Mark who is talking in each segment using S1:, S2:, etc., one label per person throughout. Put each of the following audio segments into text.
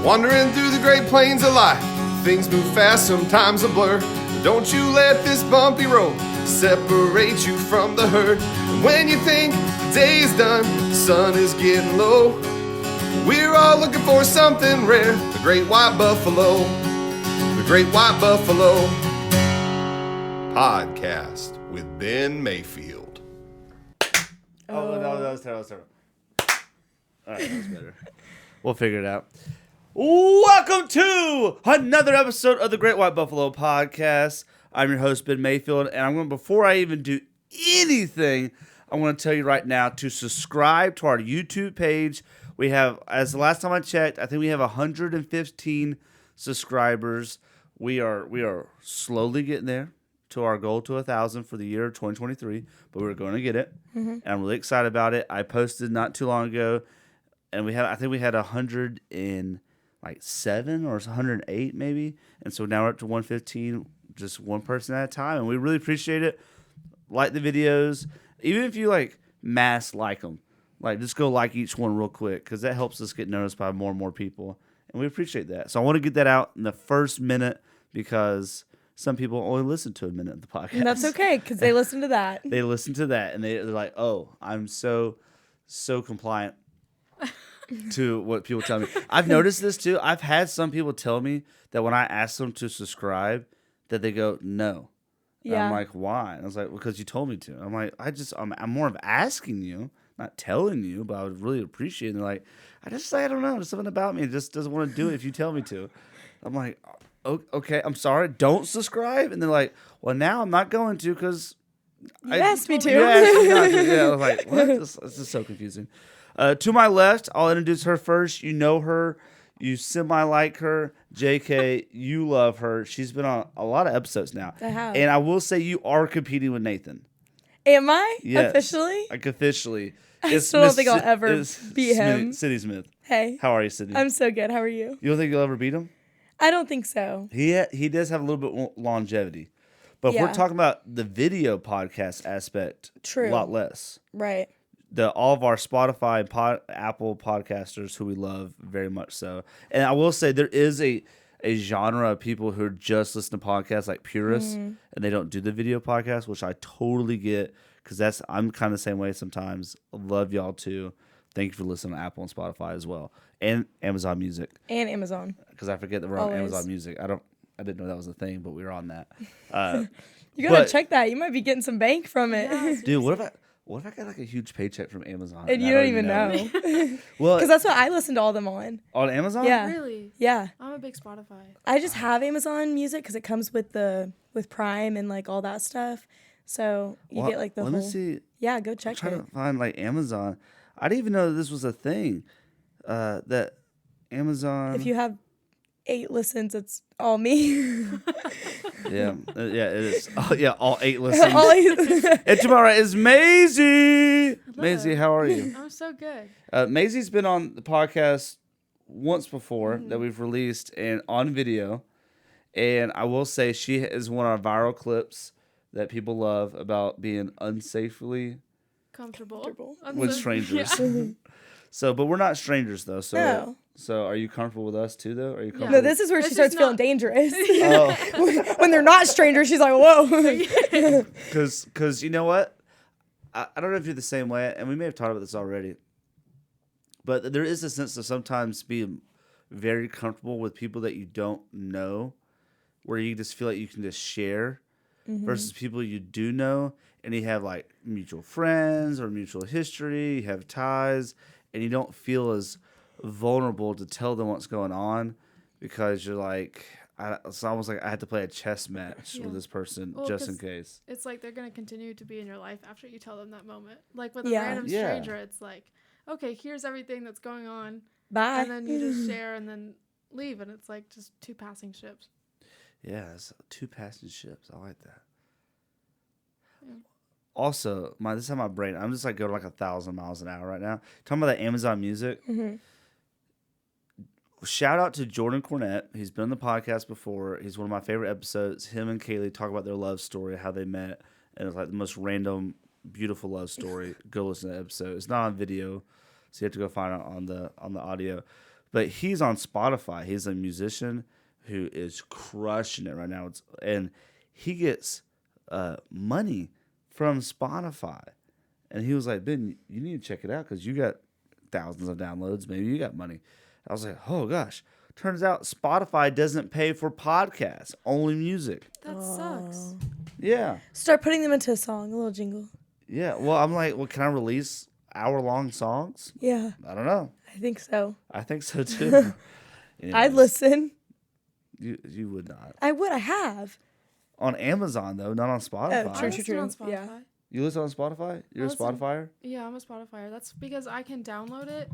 S1: Wandering through the great plains of life, things move fast, sometimes a blur. Don't you let this bumpy road separate you from the herd. And when you think the day is done, the sun is getting low, we're all looking for something rare, the great white buffalo. The Great White Buffalo Podcast with Ben Mayfield.
S2: Oh, that was terrible. All right, that's better. We'll figure it out. Welcome to another episode of the Great White Buffalo Podcast. I'm your host, Ben Mayfield, and before I even do anything, I want to tell you right now to subscribe to our YouTube page. We have, as the last time I checked, I think we have 115 subscribers. We are slowly getting there to our goal to 1,000 for the year 2023, but we're going to get it, and I'm really excited about it. I posted not too long ago, and I think we had 107 or 108 maybe, and so now we're up to 115, just one person at a time, and we really appreciate it. Like the videos, even if you mass like them, just go like each one real quick, because that helps us get noticed by more and more people, and we appreciate that. So I want to get that out in the first minute, because some people only listen to a minute of the podcast.
S3: And that's okay, because they listen to that.
S2: They listen to that, and they're like, oh, I'm so compliant to what people tell me. I've noticed this, too. I've had some people tell me that when I ask them to subscribe, that they go, no. And
S3: Yeah.
S2: I'm like, why? And I was like, well, because you told me to. I'm like, I'm more of asking you, not telling you, but I would really appreciate it. And they're like, I don't know. There's something about me. It just doesn't want to do it if you tell me to. I'm like, okay, I'm sorry, don't subscribe. And they're like, well, now I'm not going to, because
S3: You asked me to.
S2: You asked me not to. Yeah, I was like, what? This is so confusing. To my left, I'll introduce her first. You know her. You semi-like her. JK, you love her. She's been on a lot of episodes now.
S3: I have.
S2: And I will say you are competing with Nathan.
S3: Am I?
S2: Yes.
S3: Officially?
S2: Officially.
S3: I still don't think I'll ever beat him.
S2: Sidney Smith.
S3: Hey.
S2: How are you, Sidney?
S3: I'm so good. How are you?
S2: You don't think you'll ever beat him?
S3: I don't think so.
S2: He does have a little bit more longevity. But if we're talking about the video podcast aspect,
S3: True.
S2: a lot less.
S3: Right.
S2: All of our Spotify, Apple podcasters who we love very much so. And I will say there is a genre of people who just listen to podcasts like purists, and they don't do the video podcast, which I totally get, because I'm kind of the same way sometimes. Love y'all too. Thank you for listening to Apple and Spotify as well, and Amazon Music.
S3: And Amazon.
S2: Because I forget that we're on Amazon Music. I didn't know that was a thing, but we were on that.
S3: You gotta check that. You might be getting some bank from it.
S2: Yeah, dude, what if I got a huge paycheck from Amazon?
S3: And you don't even know.
S2: Well,
S3: because that's what I listen to all of them on.
S2: On Amazon?
S3: Yeah.
S4: Really?
S3: Yeah.
S4: I'm a big Spotify.
S3: I just have Amazon Music because it comes with Prime and all that stuff. So you get the whole.
S2: Let me see.
S3: Yeah, go check it.
S2: I'm trying to find Amazon. I didn't even know that this was a thing. That Amazon.
S3: If you have 8 listens, it's all me.
S2: Yeah, it is. Oh, yeah, all 8 listens.
S3: All 8.
S2: And to my right is Maisie. Maisie, how are you?
S4: I'm so good.
S2: Maisie's been on the podcast once before that we've released and on video. And I will say she is one of our viral clips that people love about being unsafely
S4: Comfortable.
S2: with strangers.
S4: Yeah.
S2: So, but we're not strangers though. So,
S3: No.
S2: So are you comfortable with us too though? Are you comfortable?
S3: No, this is where she starts feeling dangerous.
S2: Oh.
S3: When they're not strangers, she's like, whoa.
S2: Because you know what? I don't know if you're the same way, and we may have talked about this already, but there is a sense of sometimes being very comfortable with people that you don't know, where you just feel like you can just share, versus people you do know, and you have mutual friends or mutual history, you have ties, and you don't feel as vulnerable to tell them what's going on, because you're it's almost like I had to play a chess match with this person just in case.
S4: It's they're going to continue to be in your life after you tell them that moment. With a
S3: Yeah.
S4: random stranger, it's okay, here's everything that's going on.
S3: Bye.
S4: And then you just share and then leave, and it's just 2 passing ships.
S2: Yeah, it's 2 passing ships. I like that.
S4: Yeah.
S2: Also, this is how my brain, I'm just going 1,000 miles an hour right now. Talking about that Amazon Music. Shout out to Jordan Cornett. He's been on the podcast before. He's one of my favorite episodes. Him and Kaylee talk about their love story, how they met, and it's the most random, beautiful love story. Go listen to that episode. It's not on video, so you have to go find it on the audio. But he's on Spotify. He's a musician who is crushing it right now. And he gets money from Spotify. And he was like, Ben, you need to check it out because you got thousands of downloads. Maybe you got money. I was like, oh, gosh. Turns out Spotify doesn't pay for podcasts, only music.
S4: That sucks.
S2: Yeah.
S3: Start putting them into a song, a little jingle.
S2: Yeah. Well, I'm like, well, can I release hour-long songs?
S3: Yeah,
S2: I don't know.
S3: I think so.
S2: I think so, too.
S3: I'd
S2: Anyways,
S3: listen.
S2: You would not.
S3: I would. I have.
S2: On Amazon, though, not on Spotify.
S3: Oh,
S4: I
S3: true.
S4: listen on Spotify.
S3: Yeah.
S2: You listen on Spotify? You're a
S4: listen.
S2: Spotifyer?
S4: Yeah, I'm a Spotifyer. That's because I can download it,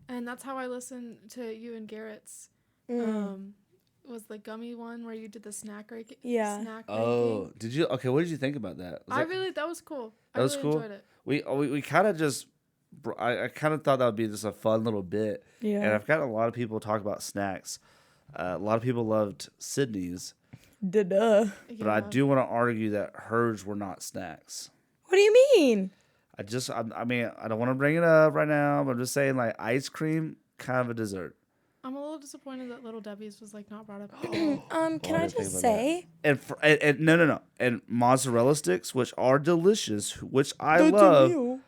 S4: and that's how I listen to you and Garrett's. Was the gummy one where you did the snack
S3: Yeah.
S4: snack
S2: Oh,
S4: ranking.
S2: did you? Okay, what did you think about that?
S4: That was cool.
S2: That was
S4: I really
S2: cool?
S4: enjoyed it.
S2: We kind of just, I kind of thought that would be just a fun little bit.
S3: Yeah.
S2: And I've got a lot of people talk about snacks. A lot of people loved Sydney's,
S3: Duh.
S2: but I do want to argue that hers were not snacks.
S3: What do you mean?
S2: I mean, I don't want to bring it up right now, but I'm just saying, like, ice cream, kind of a dessert.
S4: I'm a little disappointed that Little Debbie's was like not brought up.
S3: Can I
S2: didn't think
S3: just
S2: about
S3: say?
S2: And no. And mozzarella sticks, which are delicious, which I love,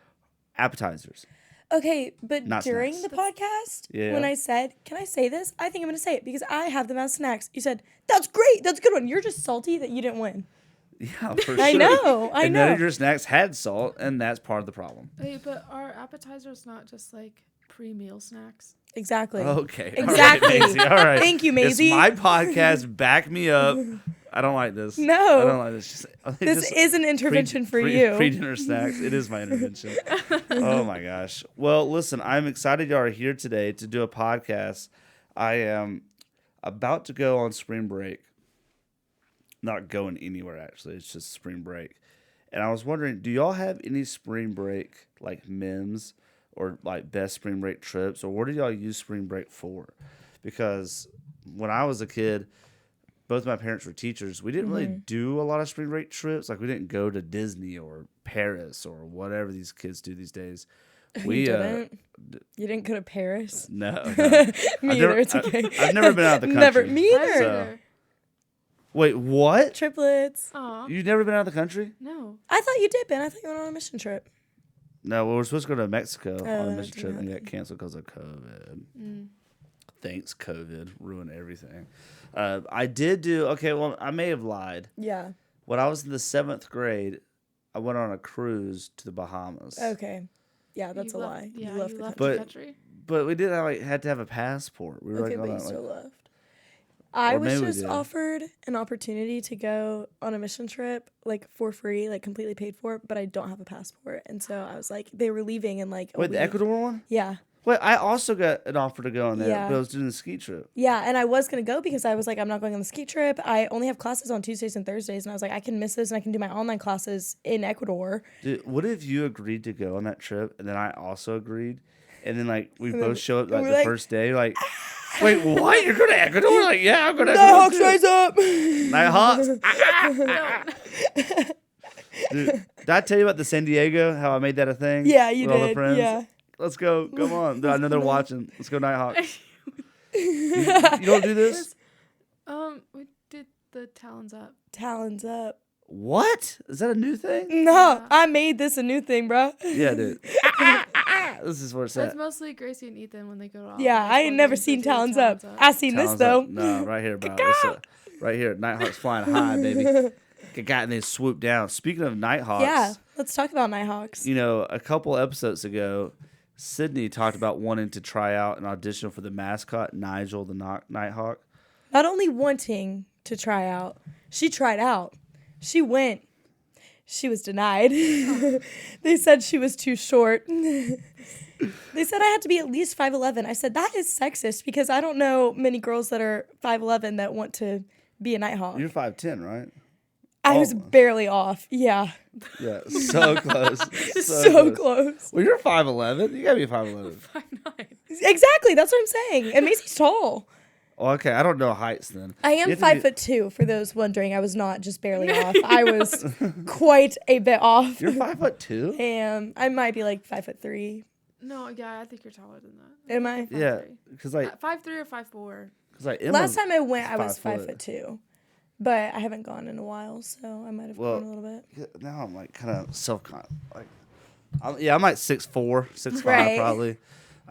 S2: appetizers.
S3: Okay, but
S2: Not
S3: during
S2: snacks.
S3: the podcast,
S2: Yeah.
S3: when I said, "Can I say this?" I think I'm going to say it because I have them as snacks. You said, "That's great. That's a good one." You're just salty that you didn't win.
S2: Yeah, for sure.
S3: I know.
S2: And none of your snacks had salt, and that's part of the problem.
S4: Wait, but are appetizers not just like pre-meal snacks?
S3: Exactly.
S2: Okay.
S3: Exactly.
S2: All right, Maisie. All right.
S3: Thank you, Maisie.
S2: It's my podcast. Back me up. I don't like this.
S3: No.
S2: I don't like this.
S3: This is an intervention for you.
S2: Pre-dinner snacks. It is my intervention. Oh, my gosh. Well, listen, I'm excited you are here today to do a podcast. I am about to go on spring break. Not going anywhere, actually. It's just spring break. And I was wondering, do y'all have any spring break, like, memes or, like, best spring break trips? Or what do y'all use spring break for? Because when I was a kid, both my parents were teachers. We didn't really do a lot of spring break trips. Like, we didn't go to Disney or Paris or whatever these kids do these days. We
S3: You didn't? You didn't go to Paris?
S2: No.
S3: Me either. It's okay.
S2: I've never been out of the country.
S3: Never. Me
S4: I've
S3: either.
S4: been there.
S2: Wait, what?
S3: Triplets.
S4: Aw,
S2: You've never been out of the country?
S4: no.
S3: I thought you did, Ben. I thought you went on a mission trip.
S2: No, we were supposed to go to Mexico on a
S3: that
S2: mission trip
S3: didn't
S2: and got
S3: happen.
S2: canceled because of COVID. Thanks, COVID. Ruined everything. I did do, okay, well, I may have lied.
S3: Yeah.
S2: When I was in the 7th grade, I went on a cruise to the Bahamas.
S3: Okay. Yeah, that's
S4: You
S3: a
S4: left-
S3: lie.
S4: Yeah,
S3: you left the
S4: left
S3: country.
S4: the
S2: But-
S4: country.
S2: But we did had to have a passport. We were
S3: Okay,
S2: like,
S3: but
S2: on
S3: you
S2: that,
S3: still
S2: like,
S3: left. I
S2: Or
S3: was
S2: maybe we
S3: just
S2: did.
S3: offered an opportunity to go on a mission trip, like for free, like completely paid for, but I don't have a passport. And so I was like, they were leaving in like a
S2: wait, the
S3: week.
S2: Ecuador one?
S3: Yeah.
S2: Wait, I also got an offer to go on there,
S3: Yeah.
S2: but I was doing the ski trip.
S3: Yeah, and I was going to go because I was like, I'm not going on the ski trip. I only have classes on Tuesdays and Thursdays. And I was like, I can miss this and I can do my online classes in Ecuador.
S2: Dude, what if you agreed to go on that trip and then I also agreed? And then, like, we
S3: then
S2: both show up, like,
S3: we're
S2: the
S3: like,
S2: first day, like, wait, what? You're going to Ecuador? Like, yeah, I'm going to
S3: Nighthawks
S2: Ecuador.
S3: rise up!
S2: Nighthawks. Dude, did I tell you about the San Diego, how I made that a thing?
S3: Yeah, you
S2: with all the
S3: did.
S2: friends?
S3: Yeah.
S2: Let's go. Come on. I know they're watching. Let's go Nighthawks. You don't do this?
S4: We did the talons up.
S3: Talons up.
S2: What? Is that a new thing?
S3: No,
S4: Yeah.
S3: I made this a new thing, bro.
S2: Yeah, dude. This is where it's
S4: That's
S2: at.
S4: mostly Gracie and Ethan when they go to all
S3: Yeah,
S4: the
S3: I ain't
S4: baseball
S3: never
S4: games, they
S3: seen
S4: do the
S3: Talons up. I seen this
S2: Talons
S3: though.
S2: up. No, right here, bro. Right here. Nighthawks flying high, baby. Got and they swoop down. Speaking of Nighthawks,
S3: Yeah, let's talk about Nighthawks.
S2: you know, a couple episodes ago, Sydney talked about wanting to try out an audition for the mascot, Nigel the Nighthawk.
S3: Not only wanting to try out, she tried out. She went. She was denied. They said she was too short. They said I had to be at least 5'11". I said, that is sexist because I don't know many girls that are 5'11" that want to be a Nighthawk.
S2: You're 5'10", right?
S3: I was
S2: almost.
S3: barely off. Yeah.
S2: Yeah, so close.
S3: So close.
S2: Well, you're 5'11". You gotta be 5'11".
S4: 5'9".
S3: Exactly. That's what I'm saying. And Macy's tall.
S2: Oh, okay, I don't know heights then.
S3: I am
S2: You have to be-
S3: 5'2", for those wondering. I was not just barely off. I was quite a bit off.
S2: You're 5'2".
S3: I might be like 5'3".
S4: No, yeah, I think you're taller than that.
S3: Am I?
S2: Yeah, because like
S4: 5'3" or 5'4".
S2: Cause like
S3: Last time I went, I was
S2: 5
S3: 5'2", but I haven't gone in a while, so I might have grown a little bit.
S2: Now I'm like kind of like, I'm like 6'4", 6'5",
S3: Right.
S2: probably.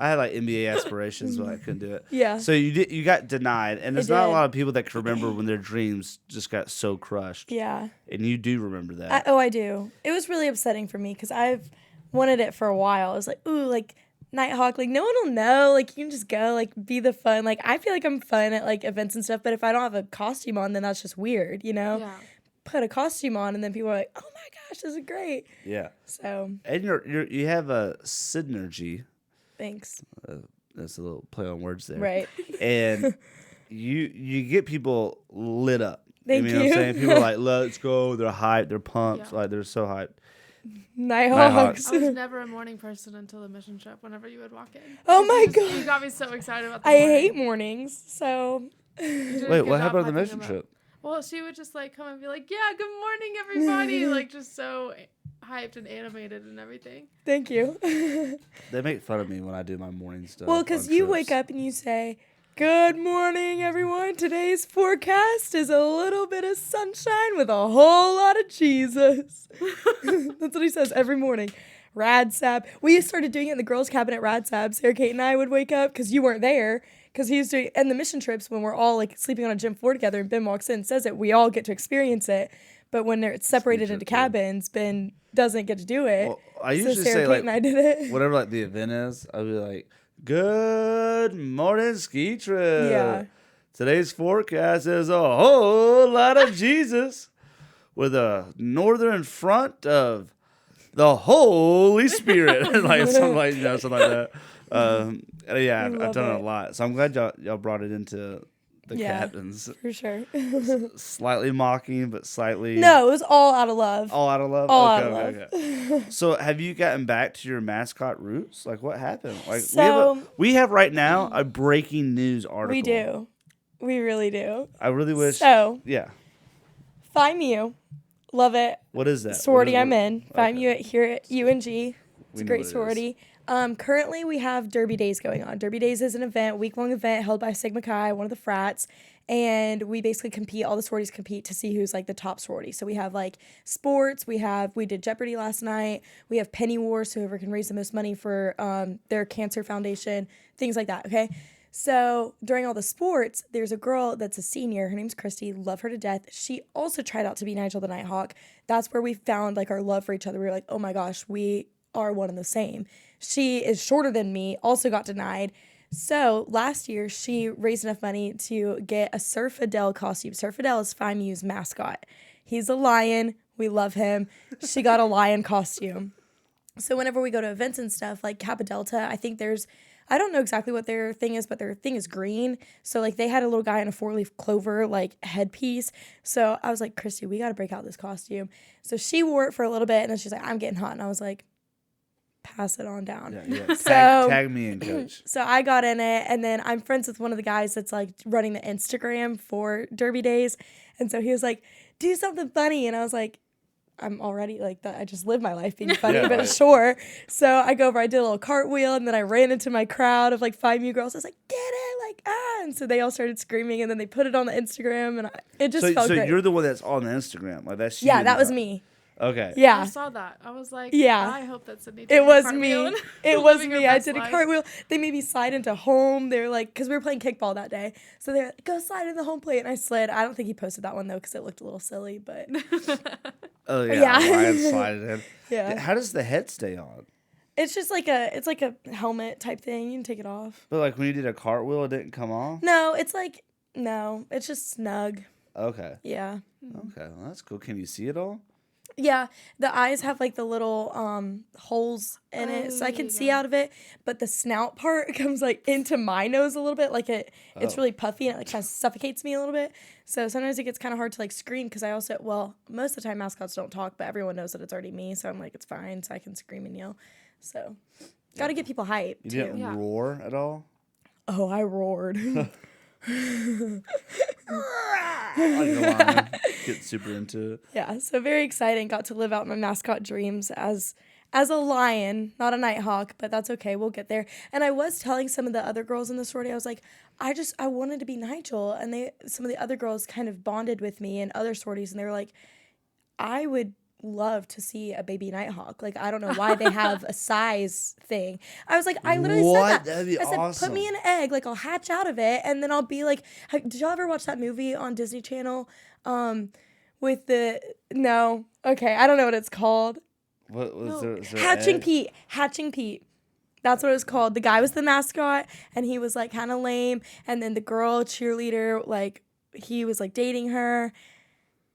S2: I had like NBA aspirations, but I couldn't do it.
S3: Yeah.
S2: So you got denied, and there's
S3: I
S2: not a
S3: did.
S2: lot of people that can remember when their dreams just got so crushed.
S3: Yeah.
S2: And you do remember that.
S3: I do. It was really upsetting for me because I've wanted it for a while. I was like, ooh, like Nighthawk, like no one will know. Like you can just go, like be the fun. Like I feel like I'm fun at like events and stuff, but if I don't have a costume on, then that's just weird, you know?
S4: Yeah.
S3: Put a costume on, and then people are like, oh my gosh, this is great.
S2: Yeah.
S3: So
S2: And you have a synergy.
S3: thanks.
S2: That's a little play on words there.
S3: Right.
S2: And you get people lit up.
S3: Thank
S2: you. Know what I'm
S3: you.
S2: saying? People are like, let's go. They're hyped. They're pumped.
S4: Yeah.
S2: Like they're so hyped.
S3: Nighthawks.
S4: I was never a morning person until the mission trip. Whenever you would walk in.
S3: Oh my
S4: You
S3: God.
S4: got me so excited about. The
S3: I
S4: morning.
S3: hate mornings, so
S4: You did a
S2: Wait,
S4: good
S2: what
S4: job
S2: happened on the
S4: hyping
S2: mission
S4: them up.
S2: trip?
S4: Well, she would just like come and be like, "Yeah, good morning, everybody!" like just so hyped and animated and everything.
S3: thank you.
S2: They make fun of me when I do my morning stuff.
S3: Well, because you wake up and you say, good morning, everyone. Today's forecast is a little bit of sunshine with a whole lot of Jesus. That's what he says every morning. Rad Sab. We started doing it in the girls' cabin at Rad Sab. Sarah Kate and I would wake up because you weren't there. Because he was doing, and the mission trips when we're all like sleeping on a gym floor together and Ben walks in and says it, we all get to experience it. But when it's separated into cabins, Ben doesn't get to do it.
S2: Well, I
S3: so
S2: usually
S3: Sarah
S2: say
S3: Kate
S2: like
S3: and I did it.
S2: whatever like the event is, I'll be like, "Good morning, ski trip.
S3: Yeah.
S2: Today's forecast is a whole lot of Jesus with a northern front of the Holy Spirit." Like something like something like that. Yeah, I've
S3: love
S2: done it
S3: it.
S2: a lot, so I'm glad y'all brought it into the
S3: Yeah.
S2: captains.
S3: For sure.
S2: Slightly mocking, but slightly
S3: No, it was all out of love.
S2: all out of love.
S3: All
S2: okay,
S3: out of
S2: okay, okay. So, have you gotten back to your mascot roots? Like, what happened? Like,
S3: So-
S2: we have right now a breaking news article.
S3: We do. We really do.
S2: I really wish.
S3: So,
S2: Yeah.
S3: FIMU. Love it.
S2: What is that?
S3: Sorority
S2: What is-
S3: I'm in.
S2: okay.
S3: FIMU here at UNG. It's
S2: We
S3: a
S2: know
S3: great
S2: what it is.
S3: sorority. Currently, we have Derby Days going on. Derby Days is an event, week-long event held by Sigma Chi, one of the frats. And we basically compete, all the sororities compete to see who's like the top sorority. So we have like sports, we did Jeopardy last night, we have Penny Wars, so whoever can raise the most money for their cancer foundation, things like that, okay? So during all the sports, there's a girl that's a senior, her name's Christy, love her to death. She also tried out to be Nigel the Nighthawk. That's where we found like our love for each other. We were like, oh my gosh, we are one and the same. She is shorter than me, also got denied. So last year, she raised enough money to get a Sir Fidel costume. Sir Fidel is FIMU's mascot. He's a lion. We love him. She got a lion costume. So whenever we go to events and stuff, like Kappa Delta, I think I don't know exactly what their thing is, but their thing is green. So like they had a little guy in a 4-leaf clover like headpiece. So I was like, Christy, we got to break out this costume. So she wore it for a little bit, and then she's like, I'm getting hot. And I was like, pass it on down.
S2: Yeah.
S3: So-
S2: Tag me in, coach.
S3: So I got in it, and then I'm friends with one of the guys that's like running the Instagram for Derby Days. And so he was like, do something funny. And I was like, I'm already like that. I just live my life being funny,
S2: Yeah,
S3: but
S2: right.
S3: sure. So I go over, I did a little cartwheel, and then I ran into my crowd of like 5 new girls. I was like, get it, like, ah. And so they all started screaming, and then they put it on the Instagram, and it just felt
S2: So
S3: great.
S2: you're the one that's on the Instagram. Like, that's you.
S3: Yeah,
S2: in
S3: that
S2: the
S3: was
S2: car.
S3: me.
S2: Okay.
S4: I
S3: Yeah.
S4: saw that. I was like,
S3: Yeah.
S4: I hope that Sydney.
S3: It was me. It was
S4: Living her
S3: me. I
S4: best
S3: did a
S4: life.
S3: cartwheel. They made me slide into home. They were like, because we were playing kickball that day. So they're like, go slide in the home plate. And I slid. I don't think he posted that one, though, because it looked a little silly. But
S2: Oh yeah.
S3: Yeah.
S2: Lion slided in.
S3: yeah.
S2: How does the head stay on?
S3: It's just like a helmet type thing. You can take it off.
S2: But like when you did a cartwheel, it didn't come off.
S3: No, it's just snug.
S2: Okay.
S3: Yeah.
S2: Okay. Well, that's cool. Can you see it all?
S3: Yeah, the eyes have like the little holes in it, so I can see out of it. But the snout part comes like into my nose a little bit, like it's really puffy and it like kind of suffocates me a little bit. So sometimes it gets kind of hard to like scream because I also most of the time mascots don't talk, but everyone knows that it's already me, so I'm like it's fine, so I can scream and yell. So got to get people hyped
S2: You
S3: too.
S2: didn't
S4: Yeah.
S2: roar at all.
S3: Oh, I roared.
S2: Like a lion. Get super into it.
S3: Yeah, so very exciting. Got to live out my mascot dreams as as a lion, not a nighthawk, but that's okay. We'll get there. And I was telling some of the other girls in the sorority, I was like, I wanted to be Nigel. And some of the other girls kind of bonded with me in other sororities, and they were like, I would love to see a baby nighthawk. Like, I don't know why they have a size thing. I was like, I literally said that.
S2: That'd be
S3: I said,
S2: awesome.
S3: put me in an egg, like I'll hatch out of it, and then I'll be like, did y'all ever watch that movie on Disney Channel? With the no, okay, I don't know what it's called.
S2: What was
S4: No.
S2: there
S3: Hatching Pete. Hatching Pete. That's what it was called. The guy was the mascot, and he was like kind of lame, and then the girl cheerleader, like he was like dating her.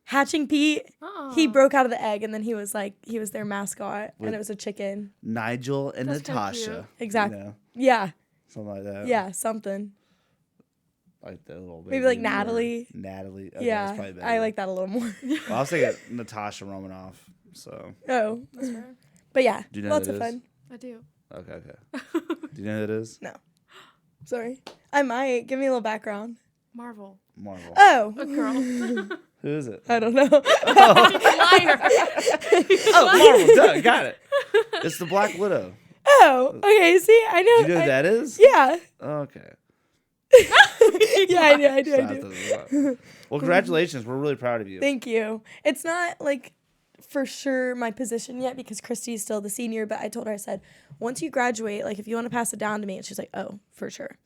S3: Hatching Pete, he broke out of the egg, and then he was their mascot, and it was a chicken.
S2: Nigel and
S4: That's kinda
S2: Natasha.
S4: cute.
S3: Exactly.
S2: You know,
S3: Yeah,
S2: something like that.
S3: yeah, something.
S2: Like the little
S3: Maybe
S2: baby
S3: like
S2: or
S3: Natalie.
S2: Natalie. Okay,
S3: Yeah,
S2: that's probably better.
S3: I like that a little more.
S2: Well, I was thinking Natasha Romanoff. So,
S3: Oh,
S4: That's fair.
S3: but yeah,
S2: Do you know
S3: lots
S2: who
S3: of
S2: that is?
S3: fun.
S4: I do.
S2: okay. Do you know who it is?
S3: No, sorry, I might give me a little background.
S4: Marvel.
S2: Marvel.
S3: Oh,
S4: A girl.
S2: Who is it?
S3: I don't know.
S4: Liar.
S2: Oh, Marvel. Duh, got it. It's the Black Widow.
S3: Oh, okay. See, I know.
S2: Do you know who that is?
S3: Yeah,
S2: Okay.
S3: yeah, I do.
S2: Well, congratulations. We're really proud of you.
S3: Thank you. It's not like for sure my position yet because Christy's still the senior, but I told her, I said, once you graduate, like if you want to pass it down to me, and she's like, oh, for sure.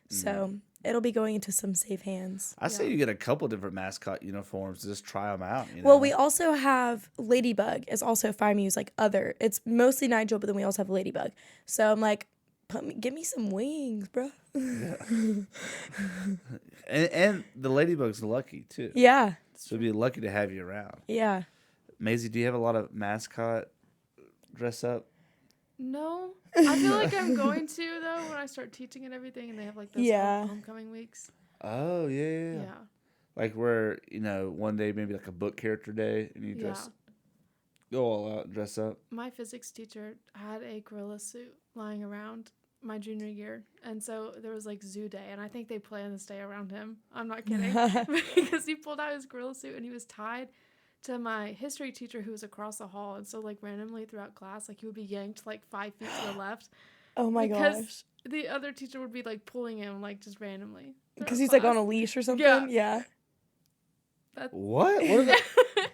S3: So it'll be going into some safe hands.
S2: I say you get a couple different mascot uniforms. Just try them out. You know?
S3: Well, we also have Ladybug is also Phi Mu's like other. It's mostly Nigel, but then we also have Ladybug. So I'm like, give me some wings, bro.
S2: and the Ladybug's lucky too.
S3: Yeah,
S2: So it'd be lucky to have you around.
S3: yeah.
S2: Maisie, do you have a lot of mascot dress up?
S4: No. I feel like I'm going to, though, when I start teaching and everything, and they have, like, those
S3: Yeah.
S4: homecoming weeks.
S2: Oh yeah.
S4: Yeah.
S2: Like where one day maybe like a book character day, and you
S4: Yeah.
S2: go all out and dress up.
S4: My physics teacher had a gorilla suit lying around my junior year, and so there was like zoo day, and I think they planned this day around him. I'm not kidding. Because he pulled out his gorilla suit and he was tied to my history teacher who was across the hall, and so like randomly throughout class, like he would be yanked like 5 feet to the left
S3: Oh my
S4: because
S3: gosh.
S4: the other teacher would be like pulling him like just randomly
S3: Because he's like on a leash or something.
S4: Yeah.
S2: What?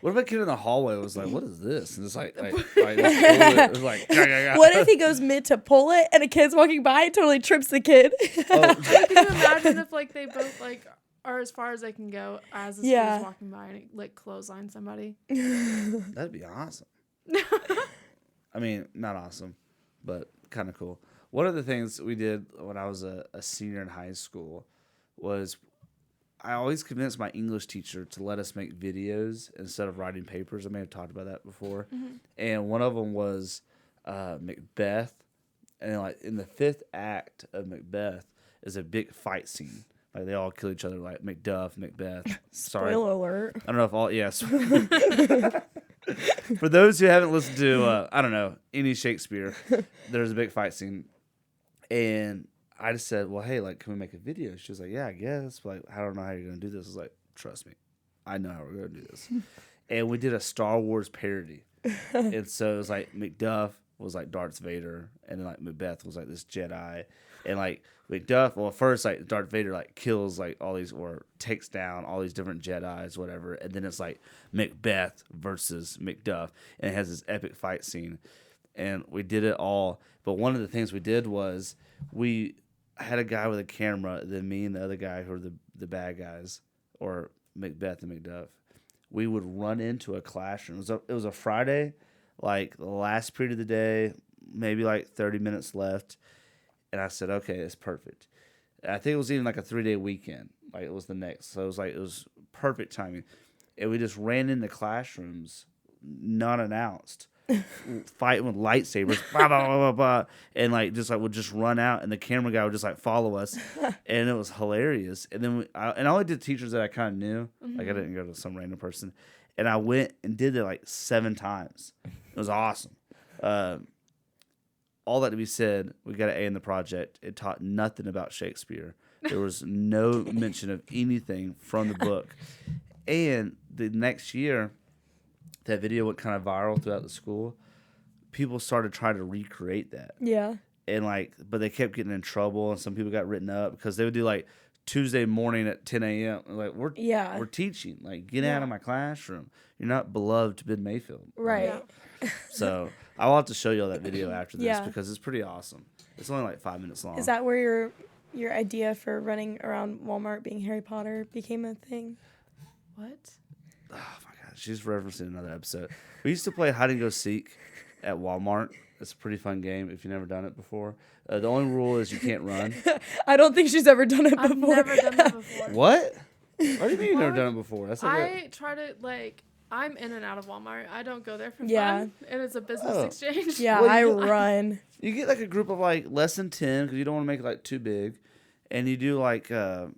S2: What if a kid in the hallway was like, "What is this?" And it's like just pull it. It was like,
S3: What if he goes mid to pull it and a kid's walking by and totally trips the kid?
S2: Oh,
S4: Can you imagine if like they both like are as far as they can go as this
S3: Yeah.
S4: kid is walking by and it, like clothesline somebody?
S2: that'd be awesome. I mean, not awesome, but kind of cool. One of the things we did when I was a senior in high school was I always convinced my English teacher to let us make videos instead of writing papers. I may have talked about that before.
S3: Mm-hmm.
S2: And one of them was Macbeth. And like in the 5th act of Macbeth is a big fight scene. Like they all kill each other, like Macduff, Macbeth. Sorry.
S3: Spoiler alert.
S2: I don't know if all, yes. For those who haven't listened to, I don't know, any Shakespeare, there's a big fight scene. And I just said, well, hey, like, can we make a video? She was like, yeah, I guess. But, like, I don't know how you're going to do this. I was like, trust me. I know how we're going to do this. And we did a Star Wars parody. And so it was like Macduff was like Darth Vader. And then, like, Macbeth was like this Jedi. And, like, Macduff, well, first, like, Darth Vader, like, kills, like, all these, or takes down all these different Jedis, whatever. And then it's, like, Macbeth versus Macduff. And it has this epic fight scene. And we did it all. But one of the things we did was we had a guy with a camera, then me and the other guy who were the bad guys, or Macbeth and Macduff. We would run into a classroom. It was a Friday, like the last period of the day, maybe like 30 minutes left. And I said, okay, it's perfect. I think it was even like a 3-day weekend. Like it was the next. So it was perfect timing. And we just ran into classrooms, not announced, fighting with lightsabers, blah, blah, blah, blah, blah, and like just like would just run out, and the camera guy would just like follow us, and it was hilarious. And then I only did teachers that I kind of knew, like I didn't go to some random person, and I went and did it like 7 times. It was awesome. All that to be said, we got an A in the project. It taught nothing about Shakespeare. There was no mention of anything from the book, and the next year, that video went kind of viral throughout the school. people started trying to recreate that.
S3: Yeah.
S2: And but they kept getting in trouble, and some people got written up because they would do like Tuesday morning at 10 a.m. Like we're teaching, like get out of my classroom. You're not beloved Ben Mayfield,
S3: Right.
S4: Yeah.
S2: So I'll have to show you all that video after this
S3: Yeah.
S2: because it's pretty awesome. It's only like 5 minutes long.
S3: Is that where your idea for running around Walmart being Harry Potter became a thing?
S4: What?
S2: Oh my god, she's referencing another episode. We used to play hide and go seek at Walmart. It's a pretty fun game if you've never done it before. The only rule is you can't run.
S3: I don't think she's ever done it before.
S4: I've never done that before.
S2: What? What do you mean you've never done it before? That's like
S4: I try to I'm in and out of Walmart. I don't go there for
S3: Yeah.
S4: fun, and it's a business exchange.
S3: Yeah,
S2: Well,
S3: I
S2: you-
S3: run.
S2: you get like a group of like less than 10 because you don't want to make it like too big, and you do like kind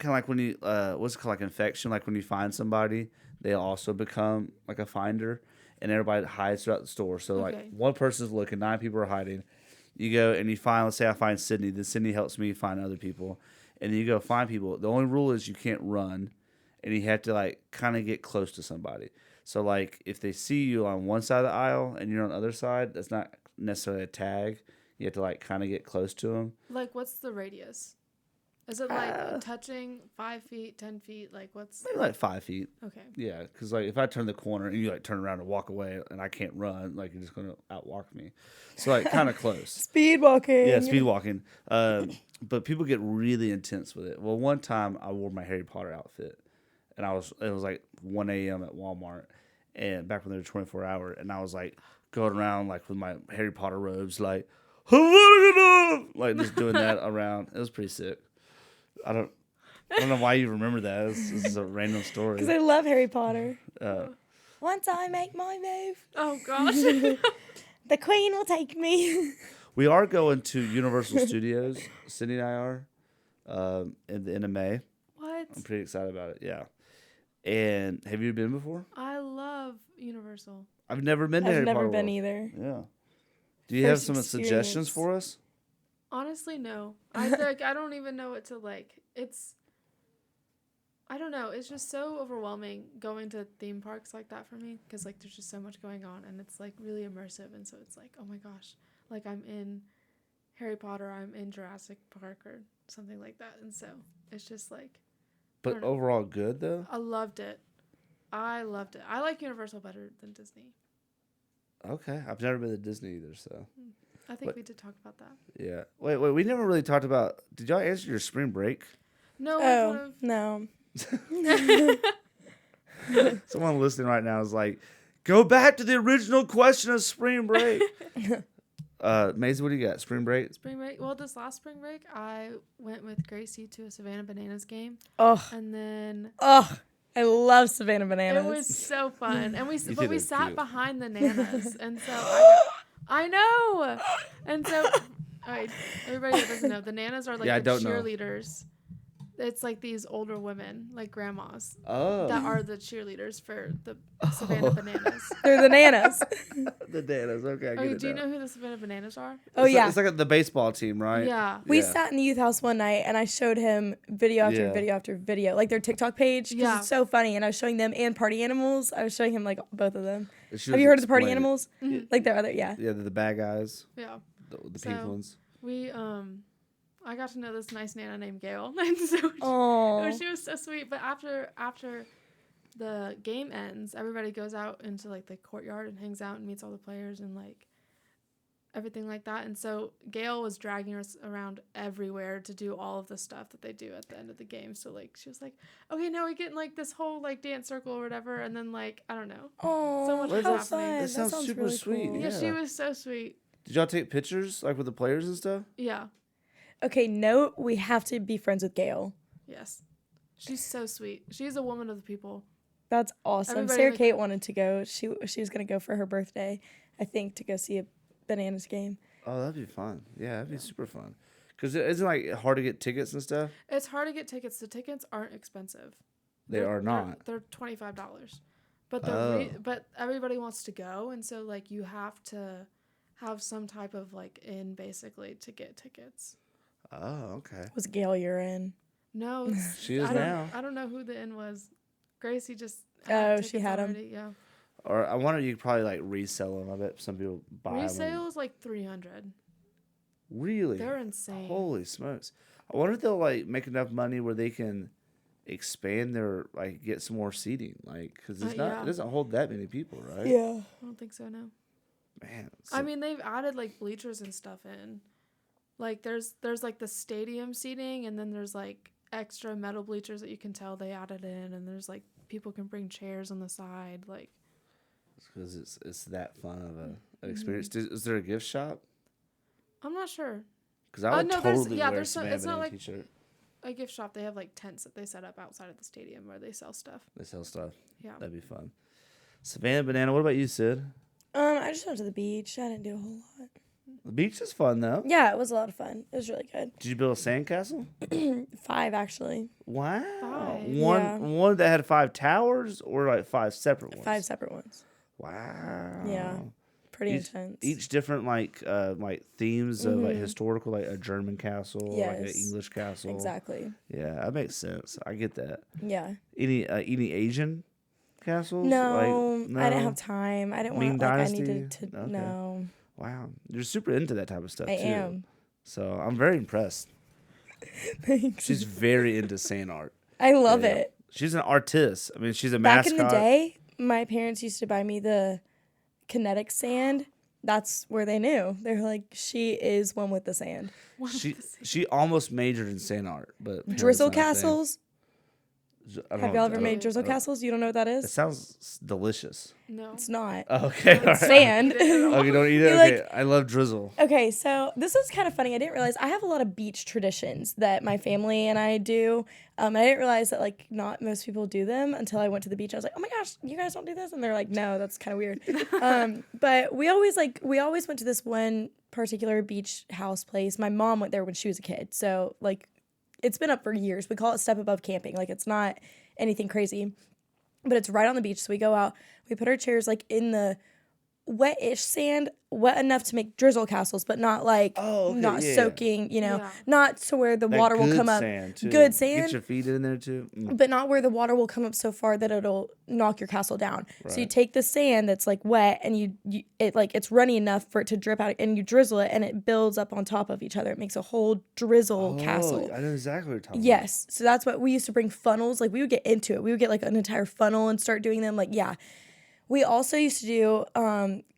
S2: of like when you what's it called, like infection, like when you find somebody, they also become like a finder, and everybody hides throughout the store. So
S4: Okay.
S2: like one person's looking, 9 people are hiding. You go and you find, let's say I find Sydney, then Sydney helps me find other people, and then you go find people. The only rule is you can't run, and you have to like kind of get close to somebody. So like if they see you on one side of the aisle and you're on the other side, that's not necessarily a tag. You have to like kind of get close to them.
S4: Like, what's the radius? Is it like touching 5 feet, 10 feet? Like, what's
S2: Maybe like 5 feet.
S4: okay?
S2: Yeah, because like if I turn the corner and you like turn around and walk away and I can't run, like you're just gonna outwalk me. So like kind of close.
S3: Speed walking.
S2: Yeah, speed walking. But people get really intense with it. Well, one time I wore my Harry Potter outfit, and it was like 1 a.m. at Walmart, and back when they were 24 hour, and I was like going around like with my Harry Potter robes, like just doing that around. It was pretty sick. I don't know why you remember that. This is a random story.
S3: Because I love Harry Potter. Once I make my move,
S4: Oh gosh.
S3: the queen will take me.
S2: We are going to Universal Studios. Sydney and I are in the end of May.
S4: What?
S2: I'm pretty excited about it. Yeah. And have you been before?
S4: I love Universal.
S2: I've never been to
S3: I've
S2: Harry
S3: never
S2: Potter
S3: been
S2: World.
S3: either.
S2: Yeah. Do you have
S3: First
S2: some suggestions
S3: experience.
S2: for us?
S4: Honestly, no. I don't even know what to like. I don't know. It's just so overwhelming going to theme parks like that for me because like there's just so much going on and it's like really immersive and so it's like, oh my gosh, like I'm in Harry Potter, I'm in Jurassic Park or something like that, and so it's just like.
S2: But
S4: know.
S2: overall good though?
S4: I loved it. I like Universal better than Disney.
S2: Okay. I've never been to Disney either, so.
S4: I think we did talk about that.
S2: Yeah. Wait, we never really talked about, did y'all answer your spring break?
S4: No,
S3: Oh, no.
S2: Someone listening right now is like, go back to the original question of spring break. Maisie, what do you got? Spring break?
S4: spring break. Well, this last spring break, I went with Gracie to a Savannah Bananas game,
S3: Oh,
S4: and then
S3: I love Savannah Bananas.
S4: it was so fun. And we
S2: You
S4: but
S2: two
S4: we
S2: are
S4: sat
S2: cute.
S4: behind the nanas, and so I know. And so, all right, everybody that doesn't know, the nanas are like
S2: Yeah, I
S4: the
S2: don't know.
S4: cheerleaders. It's like these older women, like grandmas,
S2: Oh.
S4: that are the cheerleaders for the Savannah Bananas.
S3: They're the nanas.
S2: The Danas. Okay, I get
S4: Okay,
S2: it
S4: do you
S2: now.
S4: know who the Savannah Bananas are?
S3: Oh,
S2: It's
S3: yeah.
S2: Like, it's like the baseball team, right?
S4: Yeah.
S3: We
S2: Yeah.
S3: sat in the youth house one night and I showed him video after
S2: Yeah.
S3: video after video, like their TikTok page. 'Cause
S4: Yeah.
S3: It's so funny. And I was showing them and Party Animals. I was showing him like both of them.
S2: She
S3: Have
S2: was
S3: you heard of the Party
S2: explaining-
S3: Animals? Like the other, yeah.
S2: Yeah, the bad guys,
S4: Yeah.
S2: the
S4: So-
S2: pink ones.
S4: We I got to know this nice nana named Gail, and so
S3: Oh.
S4: she was so sweet. But after the game ends, everybody goes out into like the courtyard and hangs out and meets all the players and like everything like that. And so Gail was dragging us around everywhere to do all of the stuff that they do at the end of the game. So like she was like, okay, now we get in like this whole like dance circle or whatever, and then like I don't know.
S3: Oh,
S4: So much
S3: how
S4: is
S3: fun.
S4: happening.
S3: That
S2: That sounds super
S3: really
S2: sweet,
S3: cool.
S4: Yeah,
S2: Yeah.
S4: she was so sweet.
S2: Did y'all take pictures like with the players and stuff?
S4: Yeah.
S3: Okay, note, we have to be friends with Gail.
S4: Yes. She's so sweet. She's a woman of the people.
S3: That's awesome.
S4: Everybody
S3: Sarah
S4: like-
S3: Kate wanted to go. She was going to go for her birthday, I think, to go see a Bananas game.
S2: Oh, that'd be fun. Yeah, that'd be super fun. Because isn't it like hard to get tickets and stuff?
S4: It's hard to get tickets. The tickets aren't expensive.
S2: They are not.
S4: They're $25. But but everybody wants to go, and so like you have to have some type of like in basically to get tickets.
S2: Oh, okay.
S3: Was Gail you're in?
S4: No,
S2: She is
S4: I don't,
S2: now.
S4: I don't know who the in was. Gracie just
S3: Oh,
S4: tickets
S3: she had 'em.
S4: already. Yeah.
S2: Or I wonder you could probably like resell them. I bet some people buy them.
S4: Resale is like $300.
S2: Really?
S4: They're insane.
S2: Holy smokes! I wonder if they'll like make enough money where they can expand their like get some more seating, like because it's not
S4: yeah.
S2: it doesn't hold that many people, right?
S3: Yeah.
S4: I don't think so, no.
S2: Man.
S4: I mean, they've added like bleachers and stuff in. Like there's like the stadium seating, and then there's like extra metal bleachers that you can tell they added in, and there's like people can bring chairs on the side, like.
S2: Because it's that fun of an experience. Is there a gift shop?
S4: I'm not sure.
S2: Because I would
S4: no,
S2: totally wear
S4: there's
S2: some
S4: it's not like
S2: t-shirt.
S4: a gift shop. They have like tents that they set up outside of the stadium where they sell stuff.
S2: They sell stuff.
S4: Yeah.
S2: That'd be fun. Savannah Banana, what about you, Sid?
S3: I just went to the beach. I didn't do a whole lot.
S2: The beach is fun though.
S3: Yeah, it was a lot of fun. It was really good.
S2: Did you build a sandcastle?
S3: 5 actually.
S2: Wow.
S4: 5.
S2: One that had 5 towers or like 5 separate ones?
S3: 5 separate ones.
S2: Wow.
S3: Yeah. Pretty intense.
S2: Each different like themes of like historical, like a German castle, like an
S3: Yes.
S2: English castle.
S3: Exactly.
S2: Yeah, that makes sense. I get that.
S3: Yeah.
S2: Any Asian castles?
S3: No,
S2: Like, no?
S3: I didn't have time. I didn't
S2: Ming
S3: want like
S2: Dynasty?
S3: I needed to
S2: Okay.
S3: no.
S2: Wow, you're super into that type of stuff
S3: I
S2: too.
S3: am.
S2: So I'm very impressed.
S3: Thanks.
S2: She's very into sand art.
S3: I love
S2: Yeah.
S3: it.
S2: She's an artist. I mean, she's a
S3: Back
S2: mascot.
S3: in the day, my parents used to buy me the kinetic sand. That's where they knew. They were like, she is one with the sand.
S2: She almost majored in sand art, but apparently
S3: Drizzle
S2: it's not a thing.
S3: castles.
S2: I don't
S3: Have
S2: know-
S3: y'all
S2: I
S3: ever
S2: don't-
S3: made drizzle
S2: I don't-
S3: castles? You don't know what that
S2: It
S3: is?
S2: sounds delicious.
S4: No.
S3: It's not.
S2: Okay, all right.
S3: Sand.
S2: Oh, you don't eat it?
S3: You
S2: Okay,
S3: like-
S2: I love drizzle.
S3: Okay, so this is kind of funny. I didn't realize I have a lot of beach traditions that my family and I do. I didn't realize that like not most people do them until I went to the beach. I was like, oh my gosh, you guys don't do this? And they're like, no, that's kind of weird. But we always went to this one particular beach house place. My mom went there when she was a kid, so like it's been up for years. We call it step above camping. Like it's not anything crazy, but it's right on the beach. So we go out, we put our chairs like in the wet-ish sand, wet enough to make drizzle castles, but not like not
S2: yeah.
S3: soaking,
S4: Yeah.
S3: not to where the
S2: That
S3: water will
S2: good
S3: come up.
S2: sand, too.
S3: Good
S2: Get
S3: sand,
S2: your feet in there too.
S3: but not where the water will come up so far that it'll knock your castle down. So you
S2: Right.
S3: take the sand that's like wet and it's runny enough for it to drip out, and you drizzle it and it builds up on top of each other. It makes a whole drizzle castle.
S2: I know exactly what you're talking
S3: Yes. So that's what we used to bring funnels. Like we would get into it. We would get like an entire funnel and start doing them. Like, yeah. We also used to do